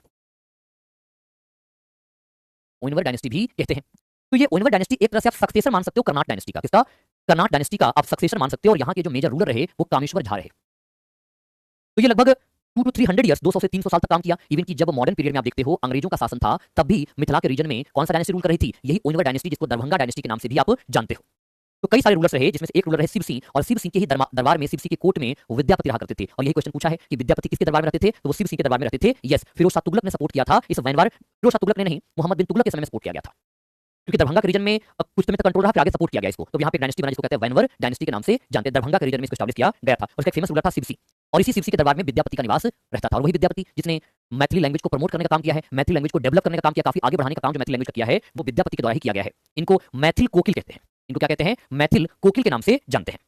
ओइनवर डायनेस्टी भी कहते हैं। तो ये ओइनवर डायनेस्टी एक तरह से आप सक्सेसर मान सकते हो कर्नाट डायनेस्टी का। किसका? कर्नाट डायनेस्टी का आप सक्सेसर मान सकते हो। और यहाँ के जो मेजर रूलर रहे वो कामेश्वर झा रहे। तो ये लगभग 2 to 300 ईयर्स, 200 से 300 साल तक काम किया। इवन कि जब मॉडर्न पीरियड में आप देखते हो अंग्रेजों का शासन था, तब भी मिथिला के रीजन में कौन सा डायनेस्टी रूल कर रही थी? यही ओइनवर डायनेस्टी, जिसको दरभंगा डायनेस्टी के नाम से भी आप जानते हो। तो कई सारे रूलर्स रहे, जिसमें से एक रूलर है शिव सिंह। और शिव सिंह के ही दरबार में, शिव सिंह के कोर्ट में विद्यापति रहा करते थे। और यही क्वेश्चन पूछा है कि विद्यापति किसके दरबार में रहते थे? तो वो शिव सिंह के दरबार में रहते थे। यस, फिरोज शाह तुगलक ने सपोर्ट किया था इस वैनवार। फिरोज शाह तुगलक ने नहीं, मोहम्मद बिन तुगलक के समय में सपोर्ट किया गया था, क्योंकि दरभंगा के रीजन में कुछ समय तक कंट्रोल रहा, फिर आगे सपोर्ट किया गया इसको। तो यहाँ पे डायनेस्टी बना जिसको कहते हैं वैनवर डायनेस्टी के नाम से जानते हैं। दरभंगा के रीजन में इसको एस्टैब्लिश किया गया था। और उसका फेमस रूलर था शिव सिंह। और इसी शिव सिंह के दरबार में विद्यापति का निवास रहता था। और वही विद्यापति जिसने मैथिली लैंग्वेज को प्रमोट करने का काम किया है, मैथिली लैंग्वेज को डेवलप करने का काम किया, काफी आगे बढ़ाने का काम जो मैथिली लैंग्वेज का किया है वो विद्यापति के द्वारा ही किया गया है। इनको मैथिल कोकिल कहते हैं। इनको क्या कहते हैं? मैथिल कोकिल के नाम से जानते हैं।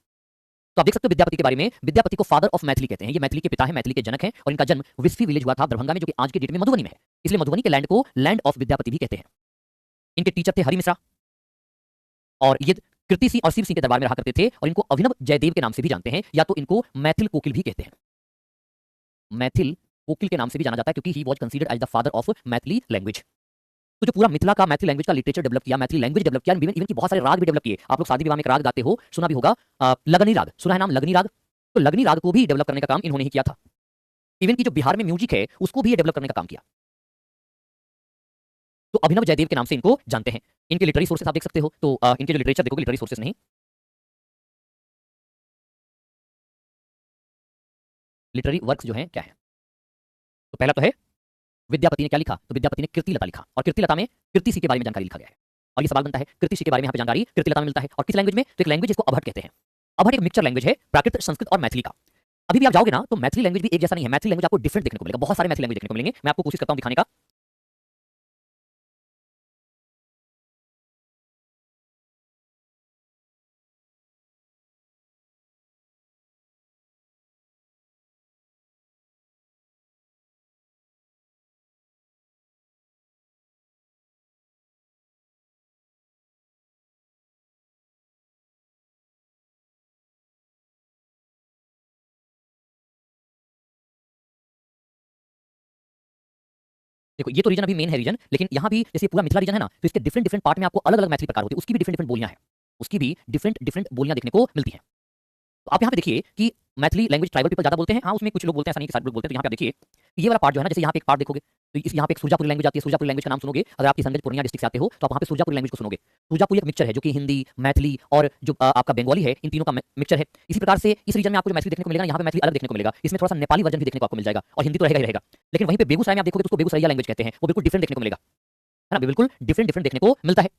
तो आप देख सकते हो विद्यापति के बारे में, विद्यापति को फादर ऑफ मैथिली कहते हैं। ये मैथिली के पिता है, मैथिली के जनक हैं। और इनका जन्म विस्फी विलेज हुआ था दरभंगा में, जो कि आज के डेट में मधुबनी में है। इसलिए मधुबनी के लैंड को लैंड ऑफ विद्यापति भी कहते हैं। इनके टीचर थे हरि मिश्रा। और ये कीर्ति सिंह और शिव सिंह के दरबार में रहा करते थे। और इनको अभिनव जयदेव के नाम से भी जानते हैं, या तो इनको मैथिल कोकिल भी कहते हैं। मैथिल कोकिल के नाम से भी जाना जाता है, क्योंकि he was considered as the father of Maithili language. तो जो पूरा मिथिला का मैथिली लैंग्वेज का लिटरेचर डेवलप किया, मैथिली लैंग्वेज डेवलप किया, इवन की बहुत सारे राग भी डेवलप किए। आप लोग शादी विवाह में एक राग गाते हो, सुना भी होगा, लगनी राग, सुना है नाम लगनी राग? तो लगनी राग को भी डेवलप करने का काम इन्होंने ही किया था। इवन की जो बिहार में म्यूजिक है उसको भी ये डेवलप करने का काम किया। तो अभिनव जयदेव के नाम से इनको जानते हैं। इनके लिटरेरी सोर्सेस आप देख सकते हो। तो इनके जो लिटरेचर देखोगे, लिटरेरी सोर्सेस नहीं, लिटरेरी वर्क्स जो हैं क्या है? तो पहला तो है विद्यापति ने क्या लिखा? तो विद्यापति ने कीर्ति लता लिखा। और कीर्ति लता में कीर्ति सिंह के बारे में जानकारी लिखा गया है। और ये सवाल बनता है कीर्ति सिंह के बारे में यहाँ पे जानकारी कीर्ति लता में मिलता है। और किस लैंग्वेज में? तो एक लैंग्वेज जिसको अवहट कहते हैं। अवहट एक मिक्सचर लैंग्वेज है प्राकृत, संस्कृत और मैथिली का। अभी भी आप जाओगे ना तो मैथिली लैंग्वेज भी एक जैसा नहीं है। मैथिली लैंग्वेज आपको डिफरेंट देखने को मिलेगा, बहुत सारे मैथिली लैंग्वेज देखने को मिलेंगे। मैं आपको कोशिश करता हूं दिखाने का। देखो ये तो रीजन अभी मेन है रीजन, लेकिन यहाँ भी जैसे पूरा मिथिला रीजन है ना, तो इसके डिफरेंट डिफरेंट पार्ट में आपको अलग अलग मैथिली प्रकार होती है। उसकी भी डिफरेंट डिफरेंट बोलियां हैं, उसकी भी डिफरेंट डिफरेंट बोलियां देखने को मिलती हैं। तो आप यहाँ पे देखिए कि मैथिली लैंग्वेज ट्राइबल पीपल ज्यादा बोलते हैं। हाँ, उसमें कुछ लोग बोलते हैं, ऐसा नहीं कि सारे लोग बोलते हैं। तो यहाँ पे आप देखिए ये वाला पार्ट जो है ना, जैसे यहाँ पे एक पार्ट देखोगे तो इस यहाँ पे एक सुरजापुरी लैंग्वेज आती है। सुरजापुरी लैंग्वेज का नाम सुनोगे, अगर आप किशनगंज पूर्णिया डिस्ट्रिक्ट से आते हो तो आप वहाँ पे सुरजापुरी लैंग्वेज को सुनोगे। सुरजापुरी एक मिक्सचर है जो कि हिंदी, मैथिली और जो आपका बंगाली है, इन तीनों का मिक्सचर है। इसी प्रकार से इस रीजन में आपको जो मैथिली देखने को मिलेगा, यहाँ पे मैथिली अलग देखने को मिलेगा। इसमें थोड़ा सा नेपाली वर्जन भी देखने को आपको मिल जाएगा, और हिंदी तो रहेगा ही रहेगा। लेकिन वहीं पे बेगूसराय में आप देखोगे तो उसको बेगूसराइया लैंग्वेज कहते हैं, वो बिल्कुल डिफरेंट देखने को मिलेगा, है ना, बिल्कुल डिफरेंट डिफरेंट देखने को मिलता है।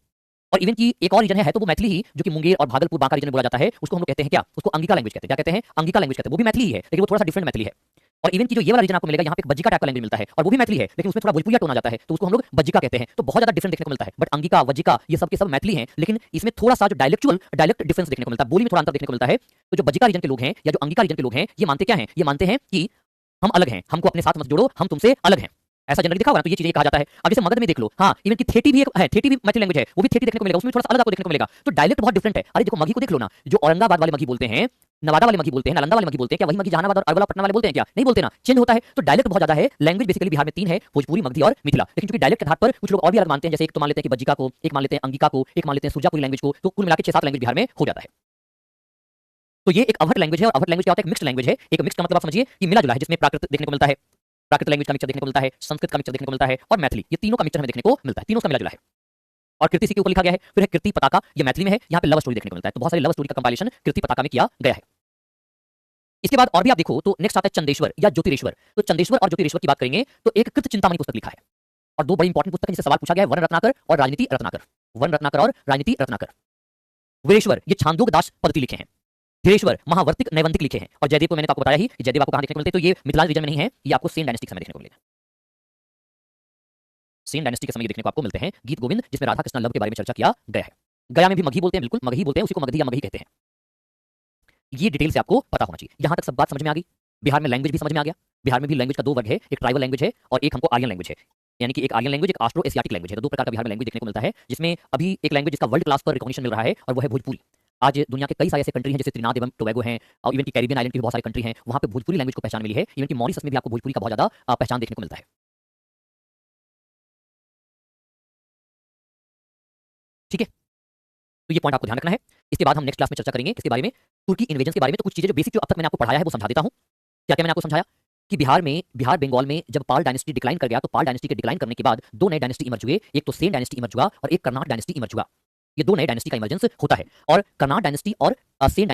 और इवन की एक और रीजन है तो वो मैथिली ही, जो कि मुंगेर और भागलपुर बांका रीजन में बोला जाता है, उसको हम लोग कहते हैं क्या? उसको अंगिका लैंग्वेज कहते हैं। क्या कहते हैं? अंगिका लैंग्वेज कहते हैं। वो भी मैथिली ही है, लेकिन वो थोड़ा सा डिफरेंट मैथिली है। और इवन की जो ये वाला रीजन आपको मिलेगा, यहाँ पे बज्जिका टाइप का लैंग्वेज मिलता है, और वो भी मैथिली है, लेकिन उसमें थोड़ा भोजपुरिया टोन आ जाता है, तो उसको हम लोग बज्जिका कहते हैं। तो बहुत ज्यादा डिफरेंट देखने को मिलता है। बट अंगिका, वज्जिका ये सब के सब मैथिली हैं, लेकिन इसमें थोड़ा सा जो डायलेक्ट डिफरेंस देखने को मिलता है, बोली में थोड़ा अंतर देखने को मिलता है। तो जो बज्जिका रीजन के लोग हैं या जो अंगिका रीजन के लोग हैं, ये मानते क्या है? ये मानते हैं कि हम अलग हैं, हमको अपने साथ मत जोड़ो, हम तुमसे अलग हैं। ऐसा जनरली देखा होगा ना, तो ये चीजें कहा जाता है। अब जैसे मगध में देख लो, हाँ, इवन की थेटी भी एक है, थेटी भी मैथिली लैंग्वेज है, वो भी थेटी देखने को मिलेगा, उसमें थोड़ा सा अलग आपको देखने को मिलेगा। तो डायलेक्ट बहुत डिफरेंट है। अरे देखो मगही को देख लो ना, जो औरंगाबाद वाले मगही बोलते हैं, नवादा वाले मगही बोलते हैं, नालंदा वाले मगही बोलते हैं, क्या वही मगही जहानाबाद और अरवला पटना वाले बोलते हैं? क्या नहीं बोलते ना, चेंज होता है। तो डायलेक्ट बहुत ज्यादा है। लैंग्वेज बेसिकली बिहार में तीन है, भोजपुरी, मगधी और मिथिला। लेकिन चूंकि डायलेक्ट के आधार पर कुछ लोग और भी अलग मानते हैं, जैसे एक तो मान लेते हैं कि बज्जिका को, एक मान लेते हैं अंगिका को, एक मान लेते हैं सुरजापुरी लैंग्वेज को। तो कुल मिला के 6-7 लैंग्वेज बिहार में हो जाता है। तो ये एक अवहट लैंग्वेज है। और अवहट लैंग्वेज क्या होता है? एक मिक्स्ड लैंग्वेज है। एक मिक्स का मतलब आप समझिए कि मिला जुला है, जिसमें प्राकृत देखने को मिलता है, प्राकृत लैंग्वेज का मिक्सचर देखने को मिलता है, संस्कृत का मिक्सचर देखने को मिलता है और मैथिली, ये तीनों का मिक्सचर हमें देखने को मिलता है, तीनों का मिला जुला है। और कीर्ति सी के ऊपर लिखा गया है। फिर है कीर्ति पताका, ये मैथिली में है, यहाँ पे लव स्टोरी देखने को मिलता है, तो बहुत सारी लव स्टोरी का कंपाइलेशन कीर्ति पताका में किया गया है। इसके बाद और भी आप देखो तो नेक्स्ट आता है चंदेश्वर या ज्योतिरेश्वर। तो चंदेश्वर और ज्योतिरेश्वर की बात करेंगे तो एक कृत चिंतामणि पुस्तक लिखा है और दो बड़ी इंपॉर्टेंट पुस्तक है जिससे सवाल पूछा गया है, वर्ण रत्नाकर और राजनीति रत्नाकर। वर्ण रत्नाकर और राजनीति रत्नाकर। वीरेश्वर ये छांदोग दास पद्धति लिखे हैं। धीरेश्वर महावर्तिक नैवंतिक लिखे हैं। और जयदेव को मैंने तो आपको बताया ही कि जयदेव आपको कहां देखने को मिलते हैं, तो ये मिथिला रीजन में नहीं है, ये आपको सेन डायनेस्टी के समय देखने को मिलेगा। सेन डायनेस्टी के समय देखने को आपको मिलते हैं गीत गोविंद, जिसमें राधा कृष्ण लव के बारे में चर्चा किया गया है। गया में भी मगही बोलते हैं, बिल्कुल मगही बोलते हैं, उसी को मगधी या मगही कहते हैं। ये डिटेल से आपको पता होना चाहिए। यहां तक सब बात समझ में आ गई। बिहार में लैंग्वेज भी समझ में आ गया। बिहार में भी लैंग्वेज का दो वर्ग है, एक ट्राइबल लैंग्वेज है और एक हमको आर्यन लैंग्वेज है, यानी कि एक आर्यन लैंग्वेज, एक ऑस्ट्रो एशियाटिक लैंग्वेज है। तो दो प्रकार का बिहार में लैंग्वेज देखने को मिलता है, जिसमें अभी एक लैंग्वेज जिसका वर्ल्ड क्लास पर रिकॉग्निशन मिल रहा है और वो है भोजपुरी। आज दुनिया के कई सारे ऐसे कंट्री हैं जैसे त्रिनाद एवं टोबैगो हैं और इवन की कैरिबियन आइलैंड की बहुत सारी कंट्री हैं, वहां पे भोजपुरी लैंग्वेज को पहचान मिली है। इवन की मॉरिशस में भी आपको भोजपुरी का बहुत ज्यादा पहचान देखने को मिलता है। ठीक है, तो ये पॉइंट आपको ध्यान रखना है। इसके बाद हम नेक्स्ट क्लास में चर्चा करेंगे किसके बारे में, तुर्की इन्वेजन के बारे में। तो कुछ चीजें जो बेसिक जो अब तक मैंने आपको पढ़ाया है वो समझा देता हूं। क्या क्या मैंने आपको समझाया कि बिहार बंगाल में जब पाल डायनेस्टी डिक्लाइन कर गया, तो पाल डायनेस्टी के डिक्लाइन करने के बाद दो नए डायनेस्टी इमर्ज हुए। एक तो सेन डायनेस्टी इमर्ज हुआ और एक कर्नाट डायनेस्टी इमर्ज हुआ। ये दो नए डायनेस्टी का इमर्जेंस होता है और कर्नाट डायनेस्टी और सेन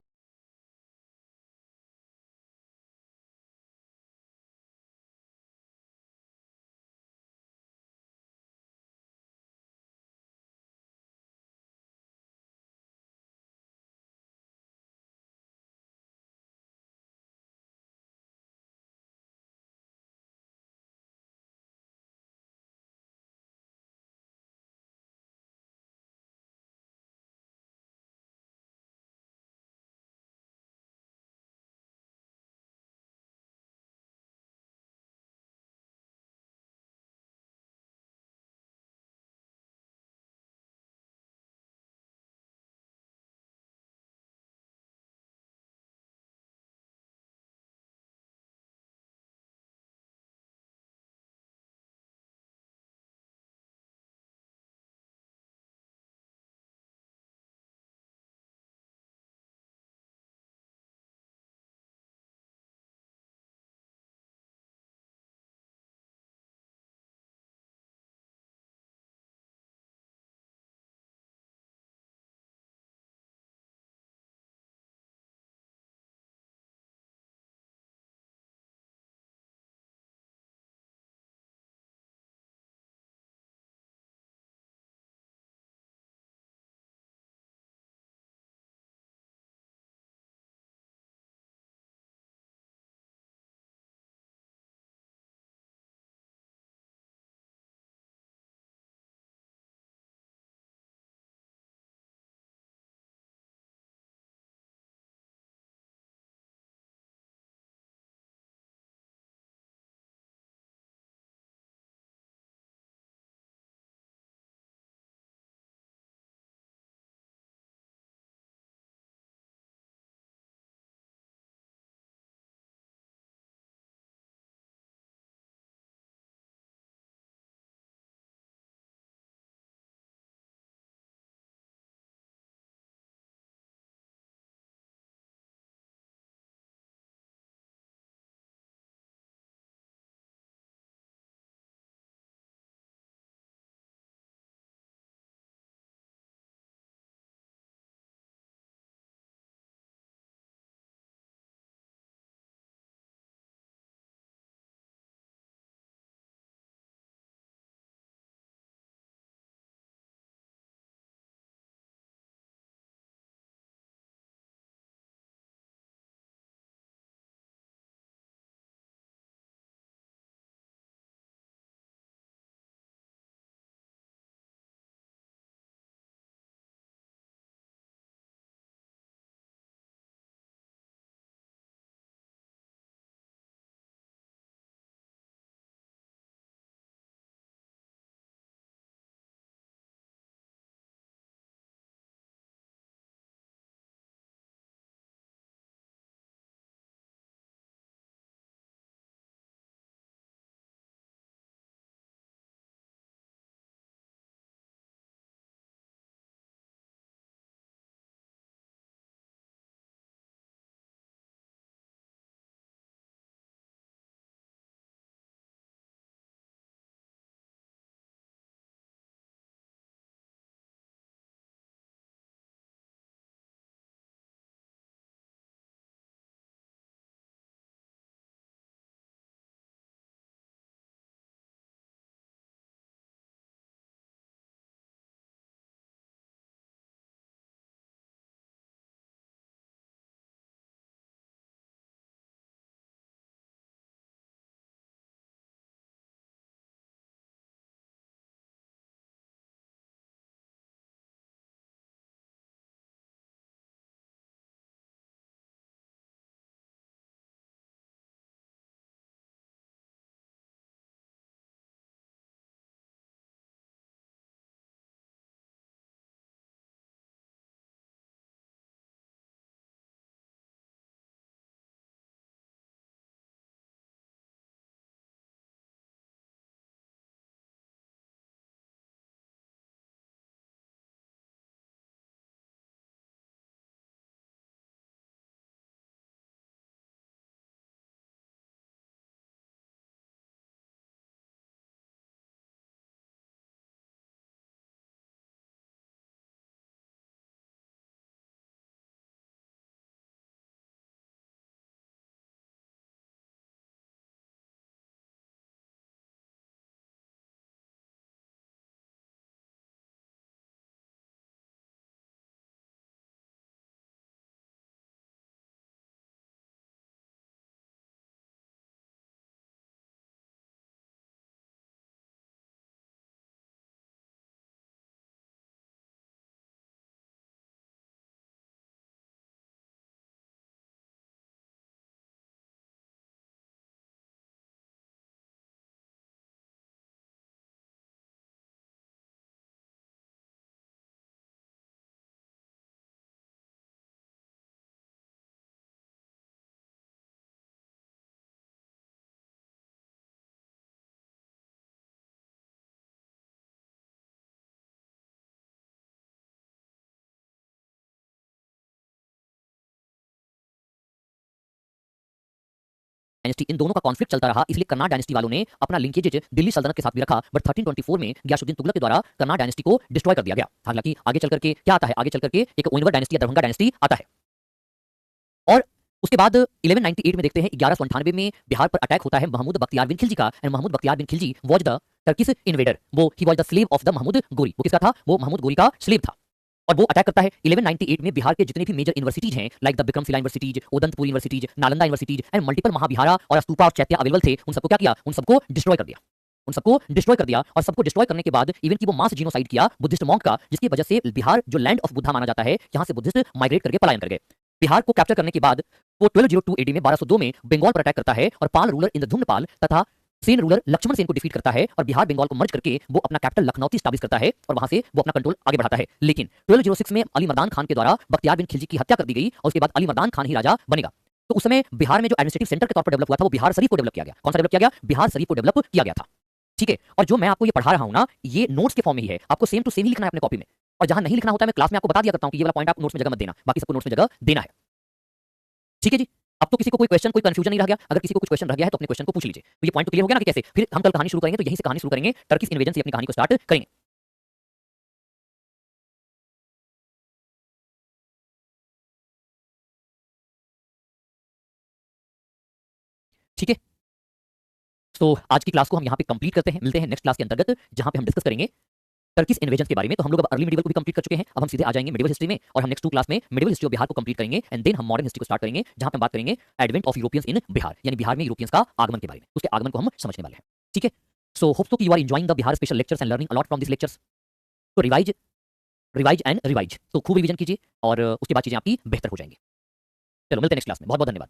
डायनेस्टी, इन दोनों का कॉन्फ्लिक्ट चलता रहा, इसलिए कर्नाड डायनेस्टी वालों ने अपना लिंकेज दिल्ली सल्तनत के साथ भी रखा, बट 1324 में गयासुद्दीन तुगलक के द्वारा कर्नाड डायनेस्टी को डिस्ट्रॉय कर दिया गया। हालांकि आगे चल करके क्या आता है, आगे चल करके एक ओनिवर डायनेस्टी या दरभंगा डायनेस्टी आता है। और उसके बाद 1198 में देखते हैं 1198 में बिहार पर अटैक होता है महमूद बख्तियार बिन खिलजी का, and Mahmud Bakhtiyar bin Khilji was the Turkish invader, वो he was the slave of the Mahmud Ghori. वो किसका था? वो महमूद गोरी का स्लेव था। और वो अटैक करता है 1198 में बिहार के जितने भी मेजर यूनिवर्सिटीज हैं, like the Vikramshila universities, Udantapur universities, Nalanda universities and multiple Mahavihara और स्तूपा और चैत्य अवेलेबल थे, उन सबको क्या किया? उन सबको डिस्ट्रॉय कर दिया। उन सबको डिस्ट्रॉय कर दिया, और सबको डिस्ट्रॉय करने के बाद इवन की वो मास जीनोसाइड किया बुद्धिस्ट मॉन्क का, जिसकी वजह से बिहार जो लैंड ऑफ बुद्धा माना जाता है, यहाँ से बुद्धिस्ट माइग्रेट करके पलायन कर गए। बिहार को कैप्चर करने के बाद वो 1202 एडी में 1202 में बंगाल पर अटैक करता है और पाल रूलर इंद्रधुम्न तथा सेन रूलर लक्ष्मण सेन को डिफीट करता है, और बिहार बंगाल को मर्ज करके वो अपना कैपिटल लखनऊ स्टैब्लिश करता है और वहां से वो अपना कंट्रोल आगे बढ़ाता है। लेकिन 1206 में अली मर्दान खान के द्वारा बख्तियार बिन खिलजी की हत्या कर दी गई, और उसके बाद अली मर्दान खान ही राजा बनेगा। तो उस समय बिहार में जो एडमिनिस्ट्रेटिव सेंटर के तौर पर डेवलप हुआ था, वो बिहार शरीफ को डेवलप किया गया। कौन सा डेवलप किया गया? बिहार शरीफ को डेवलप किया गया था। ठीक है, और जो मैं आपको ये पढ़ा रहा हूं ना, ये नोट्स के फॉर्म में ही है, आपको सेम टू सेम ही लिखना है अपने कॉपी में, और जहां नहीं लिखना होता है मैं क्लास में आपको बता दिया करता हूं कि ये वाला पॉइंट आप नोट्स में जगह मत देना, बाकी सबको नोट्स में जगह देना है। ठीक है जी। अब तो किसी को कोई क्वेश्चन, कोई कंफ्यूजन नहीं रह गया? अगर किसी को कुछ क्वेश्चन रह गया है तो अपने क्वेश्चन को पूछ लीजिए। तो ये पॉइंट तो क्लियर हो गया ना कि कैसे फिर हम कल कहानी शुरू करेंगे, तो यहीं से कहानी शुरू करेंगे, टर्किश इन्वेजन से अपनी कहानी को स्टार्ट करेंगे। ठीक है, तो आज की क्लास को हम यहाँ पे कंप्लीट करते हैं, मिलते हैं नेक्स्ट क्लास के अंतर्गत, जहां पे हम डिस्कस करेंगे टर्किश इन्वेजन के बारे में। तो हम लोग अब अर्ली मिडिवल को भी कंप्लीट कर चुके हैं, अब हम सीधे आ जाएंगे मिडिवल हिस्ट्री में, और हम नेक्स्ट 2 क्लास में मिडिवल हिस्ट्री ऑफ बिहार को कंप्लीट करेंगे, एंड देन हम मॉडर्न हिस्ट्री को स्टार्ट करेंगे, जहां पे हम बात करेंगे एडवेंट ऑफ यूरोपियंस इन बिहार, यानी बिहार में यूरोपियंस का आगमन के बारे में, उसके आगमन को हम समझने वाले हैं। ठीक है, सो होप सो कि you are enjoying the Bihar special lectures and learning a lot from this lectures. तो रिवाइज रिवाइज एंड रिवाइज, तो खूब रिवीजन कीजिए, और उसके बाद चीजें आपकी बेहतर हो जाएंगी। चलो मिलते हैं नेक्स्ट क्लास में, बहुत बहुत धन्यवाद।